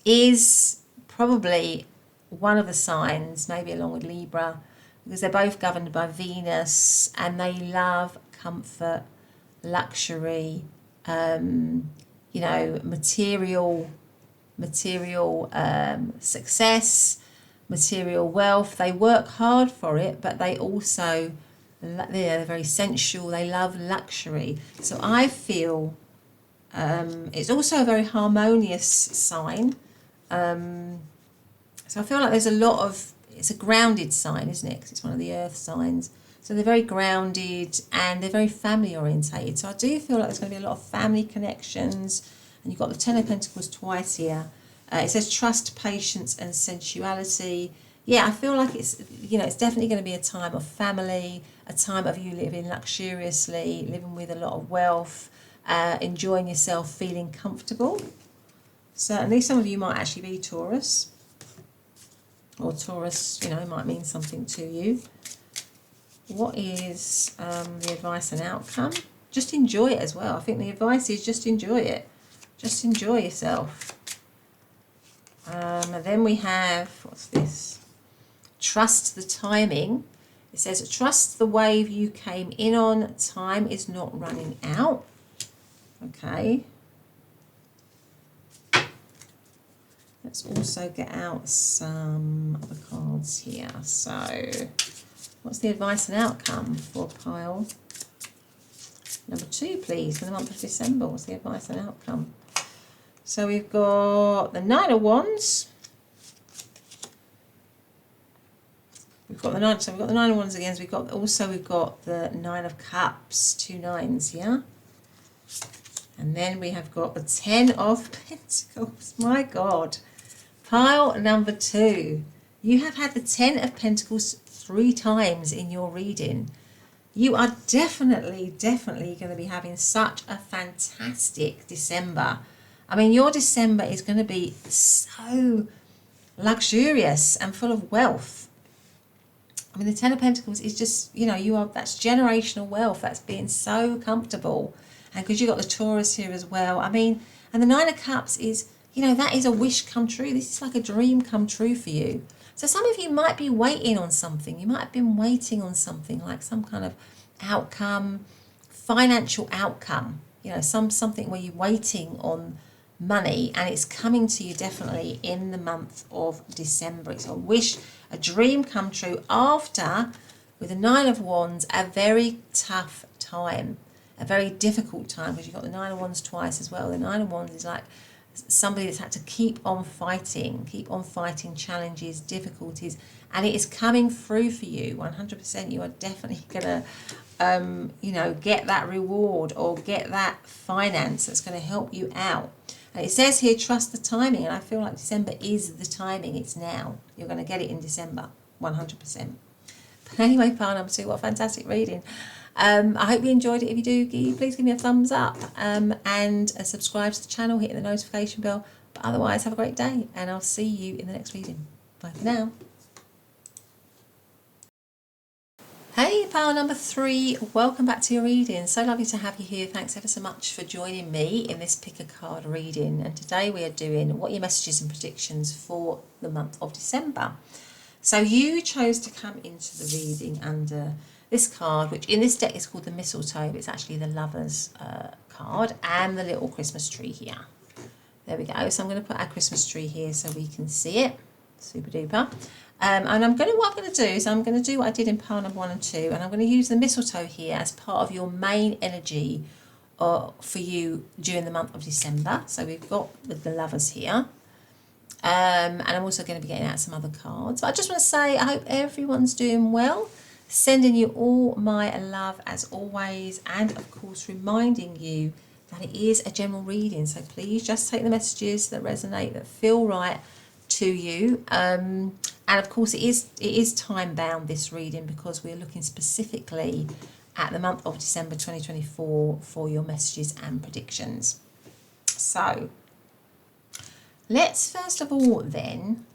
is probably one of the signs, maybe along with Libra, because they're both governed by Venus, and they love comfort, luxury, material success, material wealth. They work hard for it, but they're very sensual. They love luxury. So I feel it's also a very harmonious sign. So I feel like there's it's a grounded sign, isn't it? Because it's one of the earth signs. So they're very grounded and they're very family orientated. So I do feel like there's going to be a lot of family connections. And you've got the Ten of Pentacles twice here. It says trust, patience and sensuality. Yeah, I feel like it's definitely going to be a time of family, a time of you living luxuriously, living with a lot of wealth, enjoying yourself, feeling comfortable. Certainly, some of you might actually be Taurus. Or Taurus, might mean something to you. What is the advice and outcome? Just enjoy it as well. I think the advice is just enjoy it. Just enjoy yourself. And then we have, what's this? Trust the timing. It says, trust the wave you came in on. Time is not running out. Okay. Let's also get out some other cards here. So, what's the advice and outcome for pile number 2, please, for the month of December? What's the advice and outcome? So we've got the Nine of Wands. We've got the Nine of Wands again. We've got the Nine of Cups, 2 nines here. And then we have got the Ten of Pentacles. My God. Pile number 2. You have had the Ten of Pentacles 3 times in your reading. You are definitely going to be having such a fantastic December. I mean, your December is going to be so luxurious and full of wealth. I mean, the Ten of Pentacles is just, that's generational wealth. That's being so comfortable. And because you've got the Taurus here as well. I mean, and the Nine of Cups is, that is a wish come true. This is like a dream come true for you. So some of you might be waiting on something. You might have been waiting on something like some kind of outcome, financial outcome. Something where you're waiting on money and it's coming to you definitely in the month of December. It's a wish, a dream come true after, with the Nine of Wands, a very tough time, a very difficult time, because you've got the Nine of Wands twice as well. The Nine of Wands is like somebody that's had to keep on fighting challenges, difficulties, and it is coming through for you 100%. You are definitely gonna get that reward or get that finance that's going to help you out. And it says here, trust the timing, and I feel like December is the timing. It's now. You're going to get it in December 100%. But anyway, pile number 2, what a fantastic reading. I hope you enjoyed it. If you do, please give me a thumbs up and subscribe to the channel, hitting the notification bell. But otherwise, have a great day, and I'll see you in the next reading. Bye for now. Hey, pile number 3, welcome back to your reading. So lovely to have you here. Thanks ever so much for joining me in this pick a card reading. And today we are doing what are your messages and predictions for the month of December. So you chose to come into the reading under this card, which in this deck is called the Mistletoe, but it's actually the Lovers card, and the little Christmas tree here. There we go. So I'm going to put our Christmas tree here so we can see it. Super duper. And what I'm going to do is I'm going to do what I did in pile number 1 and 2, and I'm going to use the mistletoe here as part of your main energy for you during the month of December. So we've got the Lovers here. And I'm also going to be getting out some other cards. But I just want to say I hope everyone's doing well. Sending you all my love as always, and of course reminding you that it is a general reading. So please just take the messages that resonate, that feel right to you. And of course it is time bound, this reading, because we're looking specifically at the month of December 2024 for your messages and predictions. So let's first of all then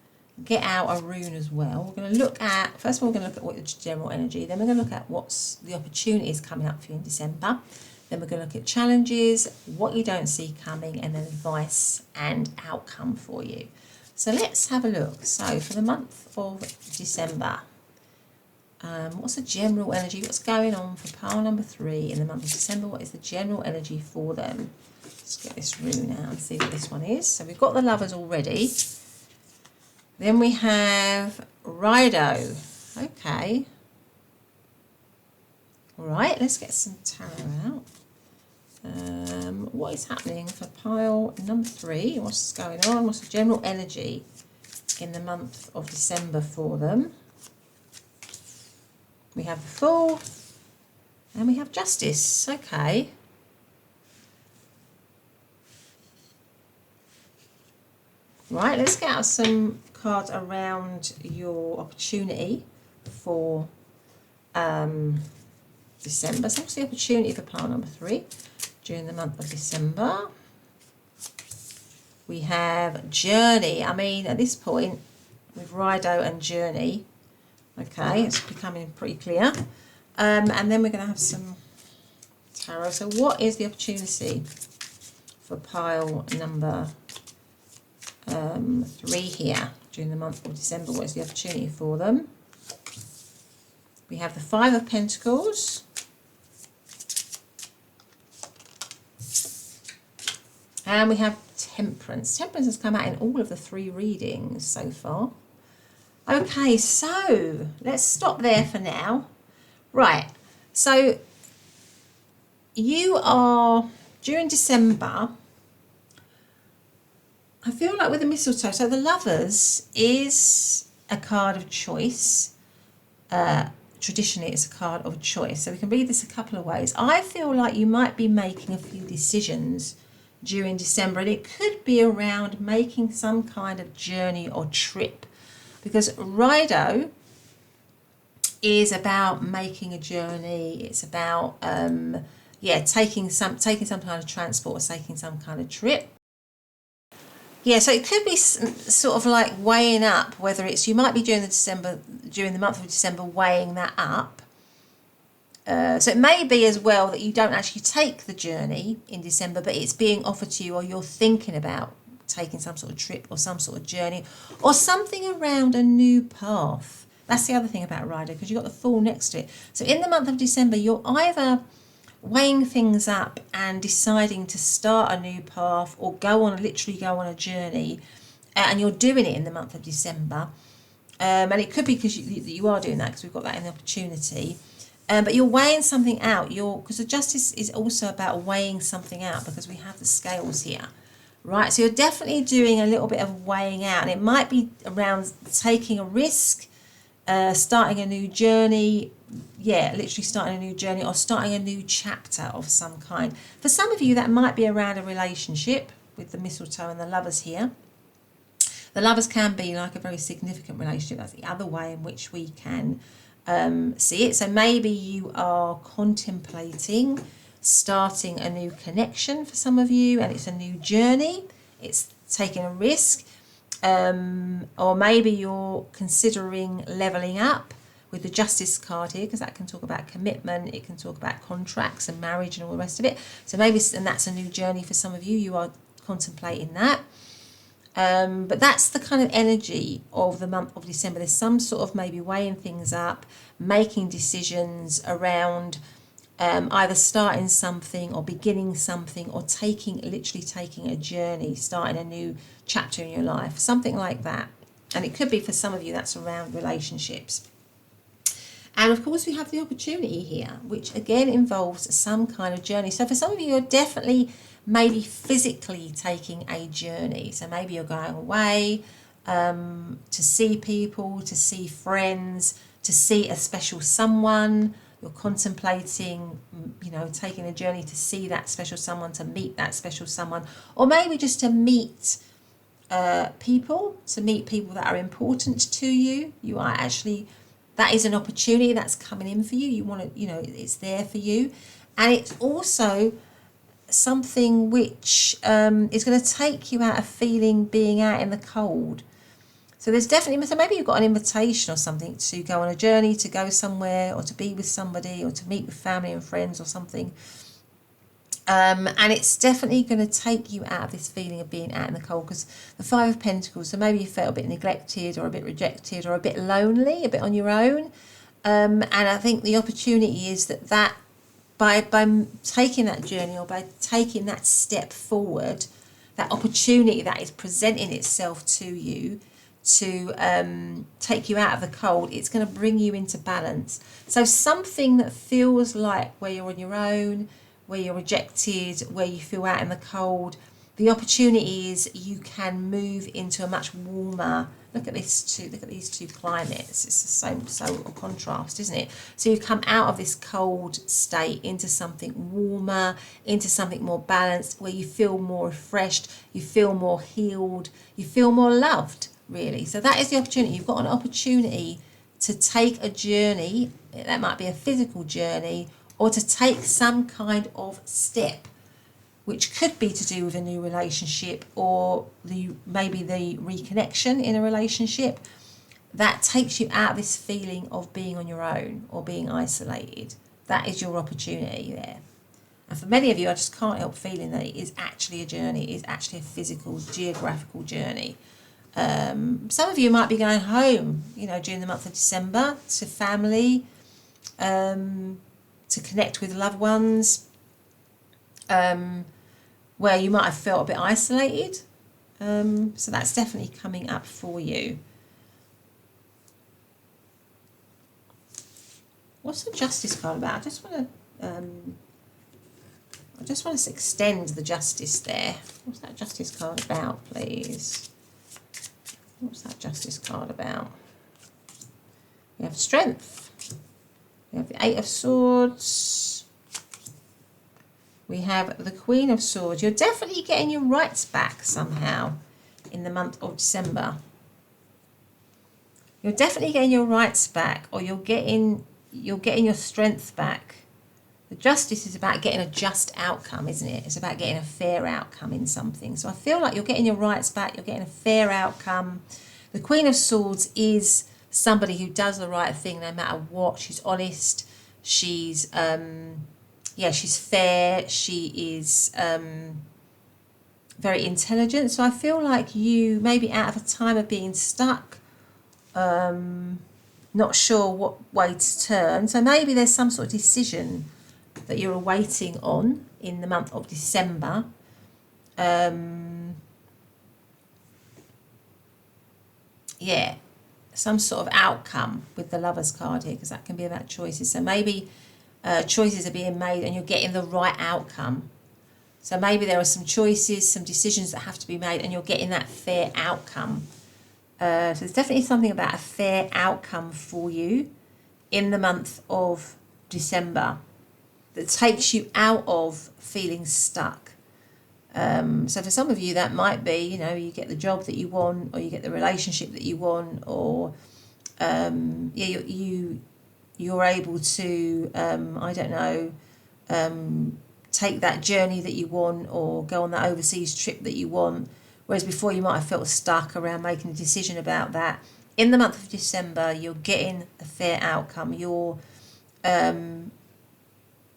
get out a rune as well. We're going to look at, first of all, we're going to look at what the general energy, then we're going to look at what's the opportunities coming up for you in December. Then we're going to look at challenges, what you don't see coming, and then advice and outcome for you. So let's have a look. So for the month of December, what's the general energy? What's going on for pile number 3 in the month of December? What is the general energy for them? Let's get this rune out and see what this one is. So we've got the Lovers already. Then we have Rido. Okay. All right, let's get some tarot out. What is happening for pile number 3? What's going on? What's the general energy in the month of December for them? We have the Fool and we have Justice. Okay. Right, let's get out some cards around your opportunity for December. So what's the opportunity for pile number 3 during the month of December? We have Journey. I mean, at this point, with Rido and Journey, okay, it's becoming pretty clear. And then we're going to have some tarot. So what is the opportunity for pile number 3 here during the month of December? What is the opportunity for them? We have the 5 of Pentacles. And we have Temperance. Temperance has come out in all of the 3 readings so far. Okay, so let's stop there for now. Right, so you are, during December, I feel like with the mistletoe, so the Lovers is a card of choice. Traditionally, it's a card of choice. So we can read this a couple of ways. I feel like you might be making a few decisions during December, and it could be around making some kind of journey or trip, because Rido is about making a journey. It's about taking some kind of transport or taking some kind of trip. Yeah, so it could be sort of like weighing up whether it's, you might be during the month of December weighing that up. So it may be as well that you don't actually take the journey in December, but it's being offered to you, or you're thinking about taking some sort of trip or some sort of journey or something around a new path. That's the other thing about Rido, because you've got the Fool next to it. So in the month of December, you're either weighing things up and deciding to start a new path or literally go on a journey, and you're doing it in the month of December. And it could be because you are doing that, because we've got that in the opportunity. But you're weighing something out. Because the Justice is also about weighing something out, because we have the scales here, right? So you're definitely doing a little bit of weighing out, and it might be around taking a risk, starting a new journey. Yeah, literally starting a new journey or starting a new chapter of some kind. For some of you, that might be around a relationship with the mistletoe and the Lovers here. The Lovers can be like a very significant relationship. That's the other way in which we can see it. So maybe you are contemplating starting a new connection for some of you, and it's a new journey. It's taking a risk. Or maybe you're considering leveling up with the Justice card here, because that can talk about commitment, it can talk about contracts and marriage and all the rest of it. So maybe, and that's a new journey for some of you, you are contemplating that. But that's the kind of energy of the month of December. There's some sort of maybe weighing things up, making decisions around either starting something or beginning something, or literally taking a journey, starting a new chapter in your life, something like that. And it could be, for some of you, that's around relationships. And of course we have the opportunity here, which again involves some kind of journey. So for some of you, you're definitely maybe physically taking a journey. So maybe you're going away to see people, to see friends, to see a special someone. You're contemplating, taking a journey to see that special someone, to meet that special someone, or maybe just to meet people that are important to you. You are actually, that is an opportunity that's coming in for you. You want to, it's there for you. And it's also something which is going to take you out of being out in the cold. So there's definitely, so maybe you've got an invitation or something to go on a journey, to go somewhere, or to be with somebody, or to meet with family and friends or something. And it's definitely going to take you out of this feeling of being out in the cold, because the Five of Pentacles, so maybe you felt a bit neglected or a bit rejected or a bit lonely, a bit on your own. And I think the opportunity is that by taking that journey, or by taking that step forward, that opportunity that is presenting itself to you to take you out of the cold, it's going to bring you into balance. So something that feels like where you're on your own, where you're rejected, where you feel out in the cold, the opportunity is you can move into a much warmer, look at these two climates. It's so a contrast, isn't it? So you come out of this cold state into something warmer, into something more balanced, where you feel more refreshed, you feel more healed, you feel more loved, really. So that is the opportunity. You've got an opportunity to take a journey. That might be a physical journey, or to take some kind of step, which could be to do with a new relationship, or maybe the reconnection in a relationship, that takes you out of this feeling of being on your own or being isolated. That is your opportunity there. And for many of you, I just can't help feeling that it is actually a journey. It is actually a physical, geographical journey. Some of you might be going home, during the month of December, to family, to connect with loved ones, where you might have felt a bit isolated. So that's definitely coming up for you. What's the Justice card about? I just want to extend the Justice there. What's that Justice card about, please? What's that Justice card about? We have Strength. We have the Eight of Swords. We have the Queen of Swords. You're definitely getting your rights back somehow in the month of December. You're definitely getting your rights back, or you're getting your strength back. The Justice is about getting a just outcome, isn't it? It's about getting a fair outcome in something. So I feel like you're getting your rights back, you're getting a fair outcome. The Queen of Swords is somebody who does the right thing no matter what. She's honest. She's she's fair. She is very intelligent. So I feel like you may be out of a time of being stuck, not sure what way to turn. So maybe there's some sort of decision that you're awaiting on in the month of December. Some sort of outcome with the Lovers card here, because that can be about choices. So maybe choices are being made and you're getting the right outcome. So maybe there are some choices, some decisions that have to be made, and you're getting that fair outcome. So there's definitely something about a fair outcome for you in the month of December that takes you out of feeling stuck. So for some of you, that might be, you get the job that you want, or you get the relationship that you want, or you you're able to, I don't know, take that journey that you want or go on that overseas trip that you want. Whereas before you might have felt stuck around making a decision about that. In the month of December, you're getting a fair outcome. You're,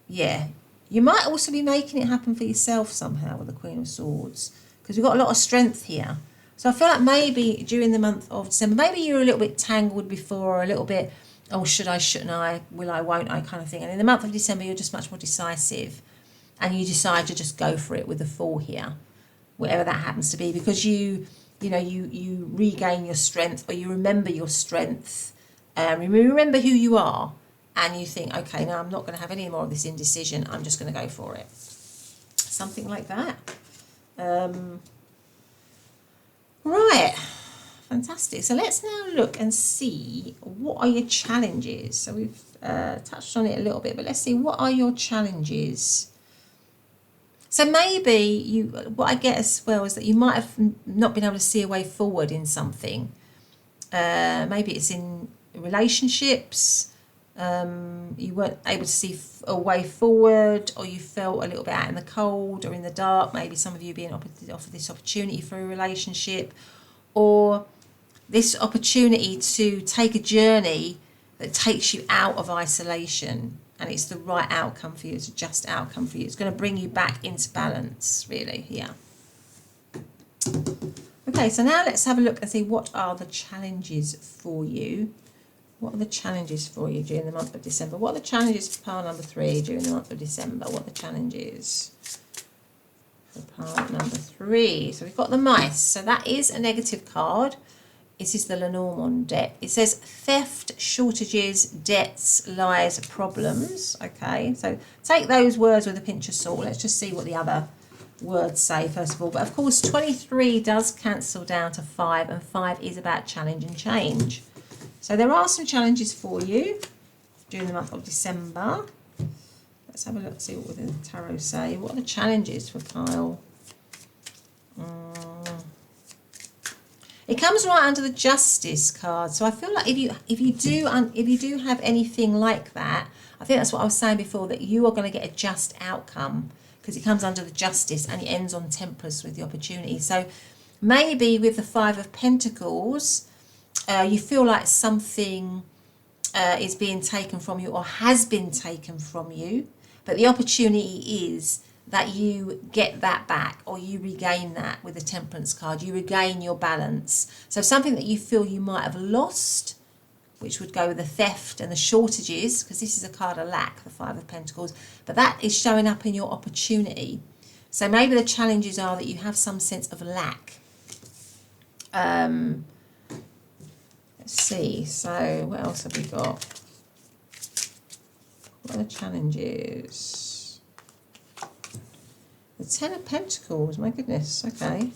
yeah, you might also be making it happen for yourself somehow with the Queen of Swords, because we've got a lot of strength here. So I feel like maybe during the month of December, maybe you're a little bit tangled before, or a little bit, oh, should I, shouldn't I, will I, won't I kind of thing. And in the month of December, you're just much more decisive, and you decide to just go for it with the Fool here, whatever that happens to be, because you regain your strength, or you remember your strength, remember who you are, and you think, okay, now I'm not going to have any more of this indecision, I'm just going to go for it. Something like that. Right, fantastic. So let's now look and see, what are your challenges? So we've touched on it a little bit, but let's see, what are your challenges? So maybe what I get as well is that you might have not been able to see a way forward in something. Maybe it's in relationships. You weren't able to see a way forward, or you felt a little bit out in the cold or in the dark. Maybe some of you being offered this opportunity for a relationship, or this opportunity to take a journey that takes you out of isolation, and it's the right outcome for you. It's a just outcome for you. It's going to bring you back into balance, really, yeah. Okay, so now let's have a look and see, what are the challenges for you? What are the challenges for you during the month of December? What are the challenges for pile number 3 during the month of December? What are the challenges for pile number 3? So we've got the mice. So that is a negative card. This is the Lenormand deck. It says theft, shortages, debts, lies, problems. Okay, so take those words with a pinch of salt. Let's just see what the other words say first of all. But of course 23 does cancel down to 5, and 5 is about challenge and change. So there are some challenges for you during the month of December. Let's have a look, see what the tarot say. What are the challenges for pile? It comes right under the Justice card. So I feel like if you do have anything like that, I think that's what I was saying before, that you are going to get a just outcome, because it comes under the Justice and it ends on Temperance with the opportunity. So maybe with the 5 of Pentacles, you feel like something is being taken from you, or has been taken from you, but the opportunity is that you get that back, or you regain that with the Temperance card. You regain your balance. So something that you feel you might have lost, which would go with the theft and the shortages, because this is a card of lack, the 5 of Pentacles, but that is showing up in your opportunity. So maybe the challenges are that you have some sense of lack. Let's see, so what else have we got? What are the challenges? The 10 of Pentacles, my goodness, okay.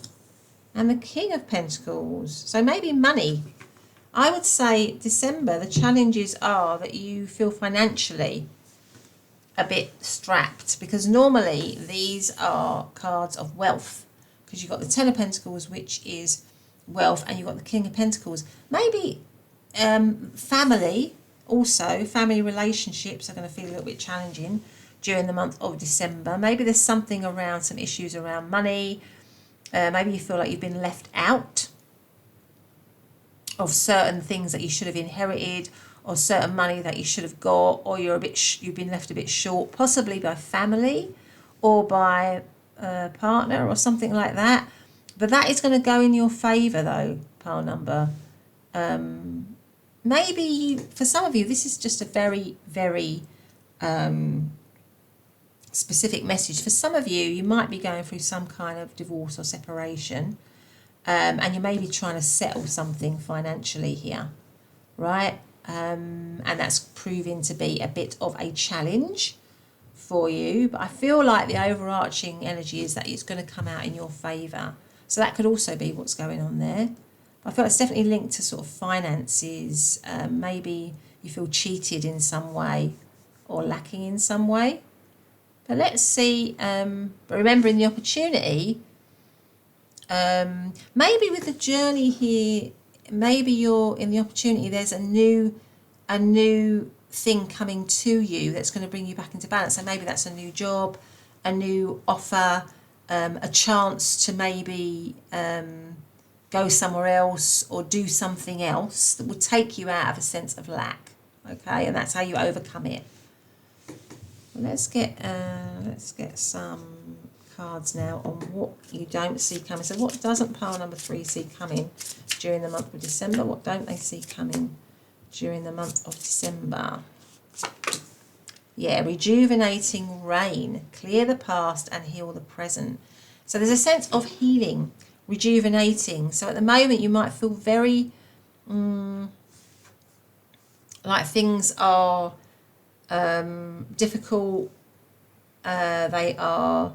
And the King of Pentacles, so maybe money. I would say December, the challenges are that you feel financially a bit strapped, because normally these are cards of wealth, because you've got the 10 of Pentacles, which is wealth, and you've got the King of Pentacles. Maybe family, also family relationships are going to feel a little bit challenging during the month of December. Maybe there's something around, some issues around money. Maybe you feel like you've been left out of certain things that you should have inherited, or certain money that you should have got, or you've been left a bit short, possibly by family or by a partner or something like that. But that is going to go in your favour though, pile number. Maybe for some of you, this is just a very, very specific message. For some of you, you might be going through some kind of divorce or separation, and you may be trying to settle something financially here, right? And that's proving to be a bit of a challenge for you. But I feel like the overarching energy is that it's going to come out in your favour. So that could also be what's going on there. But I feel it's definitely linked to sort of finances. Maybe you feel cheated in some way or lacking in some way. But let's see. But remembering the opportunity, maybe with the journey here, maybe you're in the opportunity, there's a new thing coming to you that's going to bring you back into balance. So maybe that's a new job, a new offer, a chance to maybe go somewhere else or do something else that will take you out of a sense of lack. Okay, and that's how you overcome it. Let's get some cards now on what you don't see coming. So what doesn't pile number 3 see coming during the month of December? What don't they see coming during the month of December? Yeah, rejuvenating rain. Clear the past and heal the present. So there's a sense of healing, rejuvenating. So at the moment you might feel very like things are difficult, they are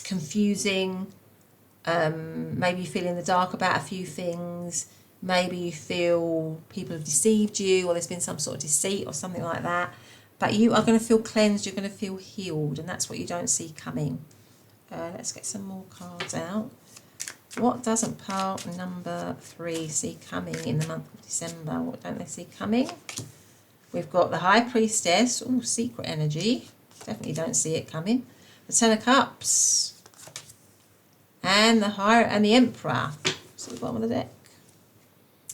confusing, maybe you feel in the dark about a few things, maybe you feel people have deceived you or there's been some sort of deceit or something like that, but you are going to feel cleansed, you're going to feel healed, and that's what you don't see coming. Let's get some more cards out. What doesn't pile number 3 see coming in the month of December? What don't they see coming? We've got the High Priestess. Oh, secret energy. Definitely don't see it coming. The Ten of Cups. And the Emperor. It's at the bottom of the deck.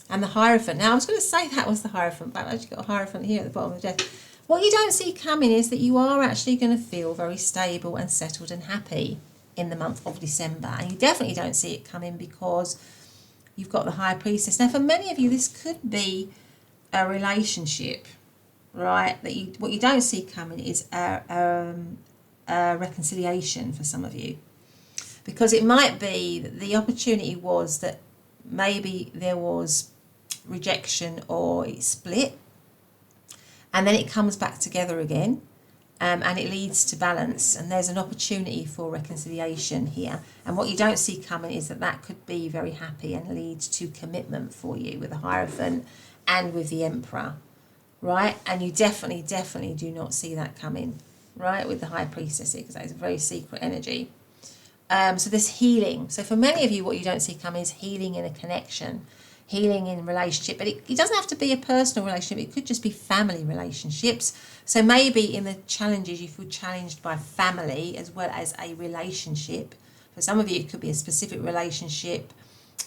And the Hierophant. Now, I was going to say that was the Hierophant, but I've actually got a Hierophant here at the bottom of the deck. What you don't see coming is that you are actually going to feel very stable and settled and happy in the month of December. And you definitely don't see it coming because you've got the High Priestess. Now, for many of you, this could be a relationship, right? What you don't see coming is a reconciliation for some of you. Because it might be that the opportunity was that maybe there was rejection or it split, and then it comes back together again. And it leads to balance, and there's an opportunity for reconciliation here. And what you don't see coming is that could be very happy and leads to commitment for you with the Hierophant and with the Emperor, right? And you definitely do not see that coming, right, with the High Priestess, because that is a very secret energy. So there's healing. So for many of you, what you don't see coming is healing in a connection, healing in a relationship. But it doesn't have to be a personal relationship. It could just be family relationships. So maybe in the challenges, you feel challenged by family as well as a relationship. For some of you, it could be a specific relationship.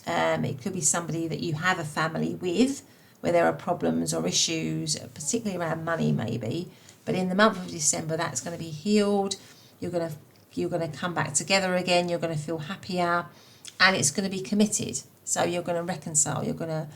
It could be somebody that you have a family with, where there are problems or issues, particularly around money maybe. But in the month of December, that's going to be healed. You're going to come back together again. You're going to feel happier, and it's going to be committed. So you're going to reconcile. You're going to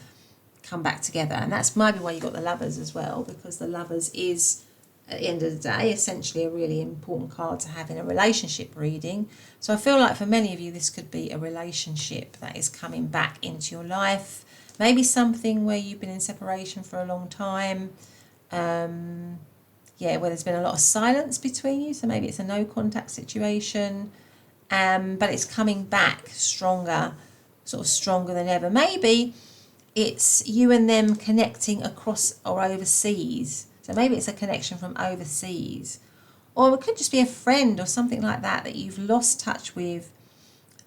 come back together, and that's maybe why you got the Lovers as well, because the Lovers is, at the end of the day, essentially a really important card to have in a relationship reading. So I feel like for many of you, this could be a relationship that is coming back into your life. Maybe something where you've been in separation for a long time. Where there's been a lot of silence between you. So maybe it's a no contact situation. But it's coming back stronger, sort of stronger than ever. Maybe it's you and them connecting across or overseas. So maybe it's a connection from overseas. Or it could just be a friend or something like that you've lost touch with,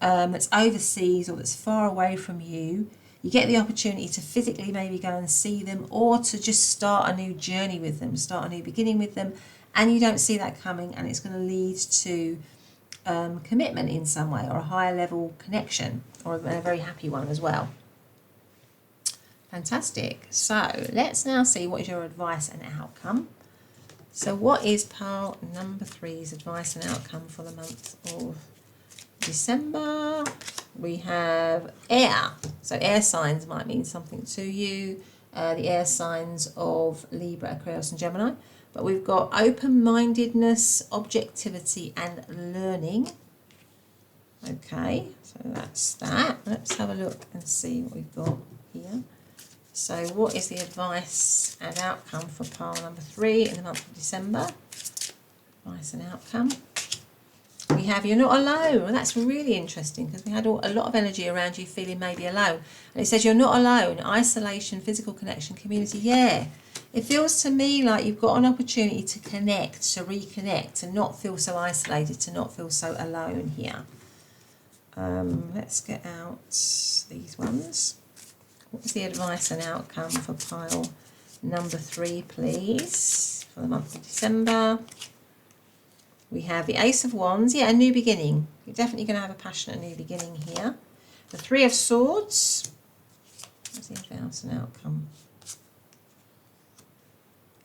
that's overseas or that's far away from you. You get the opportunity to physically maybe go and see them, or to just start a new journey with them, start a new beginning with them, and you don't see that coming, and it's going to lead to commitment in some way, or a higher level connection, or a very happy one as well. Fantastic. So let's now see what is your advice and outcome. So what is pile number 3's advice and outcome for the month of December? We have air. So air signs might mean something to you. The air signs of Libra, Aquarius and Gemini. But we've got open-mindedness, objectivity and learning. Okay, so that's that. Let's have a look and see what we've got here. So what is the advice and outcome for pile number 3 in the month of December? Advice and outcome. We have you're not alone. Well, that's really interesting, because we had a lot of energy around you feeling maybe alone. And it says you're not alone. Isolation, physical connection, community. Yeah. It feels to me like you've got an opportunity to connect, to reconnect, to not feel so isolated, to not feel so alone here. Let's get out these ones. What's the advice and outcome for pile number 3, please, for the month of December. We have the Ace of Wands. Yeah, a new beginning. You're definitely going to have a passionate new beginning here. The 3 of Swords. What's the advance and outcome?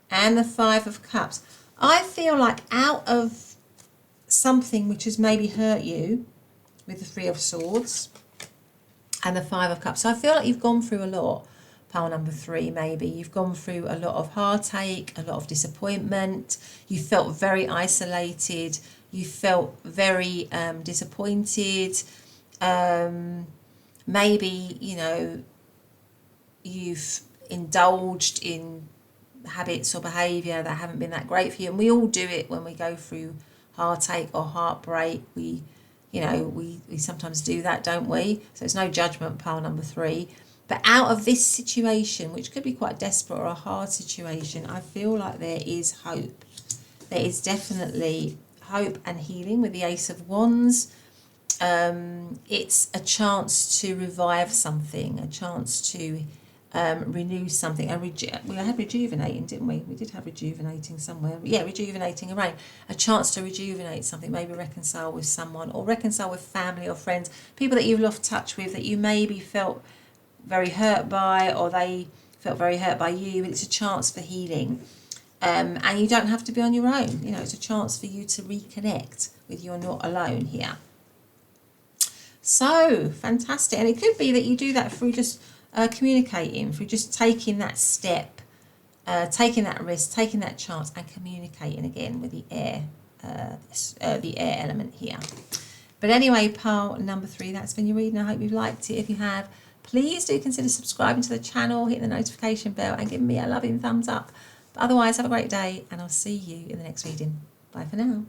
And the 5 of Cups. I feel like out of something which has maybe hurt you with the 3 of Swords and the 5 of Cups. So I feel like you've gone through a lot, pile number 3 maybe. You've gone through a lot of heartache, a lot of disappointment. You felt very isolated. You felt very disappointed. Maybe, you know, you've indulged in habits or behaviour that haven't been that great for you. And we all do it when we go through heartache or heartbreak. We sometimes do that, don't we? So it's no judgment, pile number 3. But out of this situation, which could be quite desperate or a hard situation, I feel like there is hope. There is definitely hope and healing with the Ace of Wands. It's a chance to revive something, a chance to renew something. We had rejuvenating, didn't we? We did have rejuvenating somewhere. Yeah, rejuvenating a rain. A chance to rejuvenate something, maybe reconcile with someone or reconcile with family or friends, people that you've lost touch with that you maybe felt very hurt by, or they felt very hurt by you. It's a chance for healing. And you don't have to be on your own. You know, it's a chance for you to reconnect with you're not alone here. So, fantastic. And it could be that you do that through just communicating, through just taking that step, taking that risk, taking that chance and communicating again with the air element here. But anyway, pile number 3, that's been your reading. I hope you've liked it. If you have, please do consider subscribing to the channel, hitting the notification bell and giving me a loving thumbs up. But otherwise, have a great day and I'll see you in the next reading. Bye for now.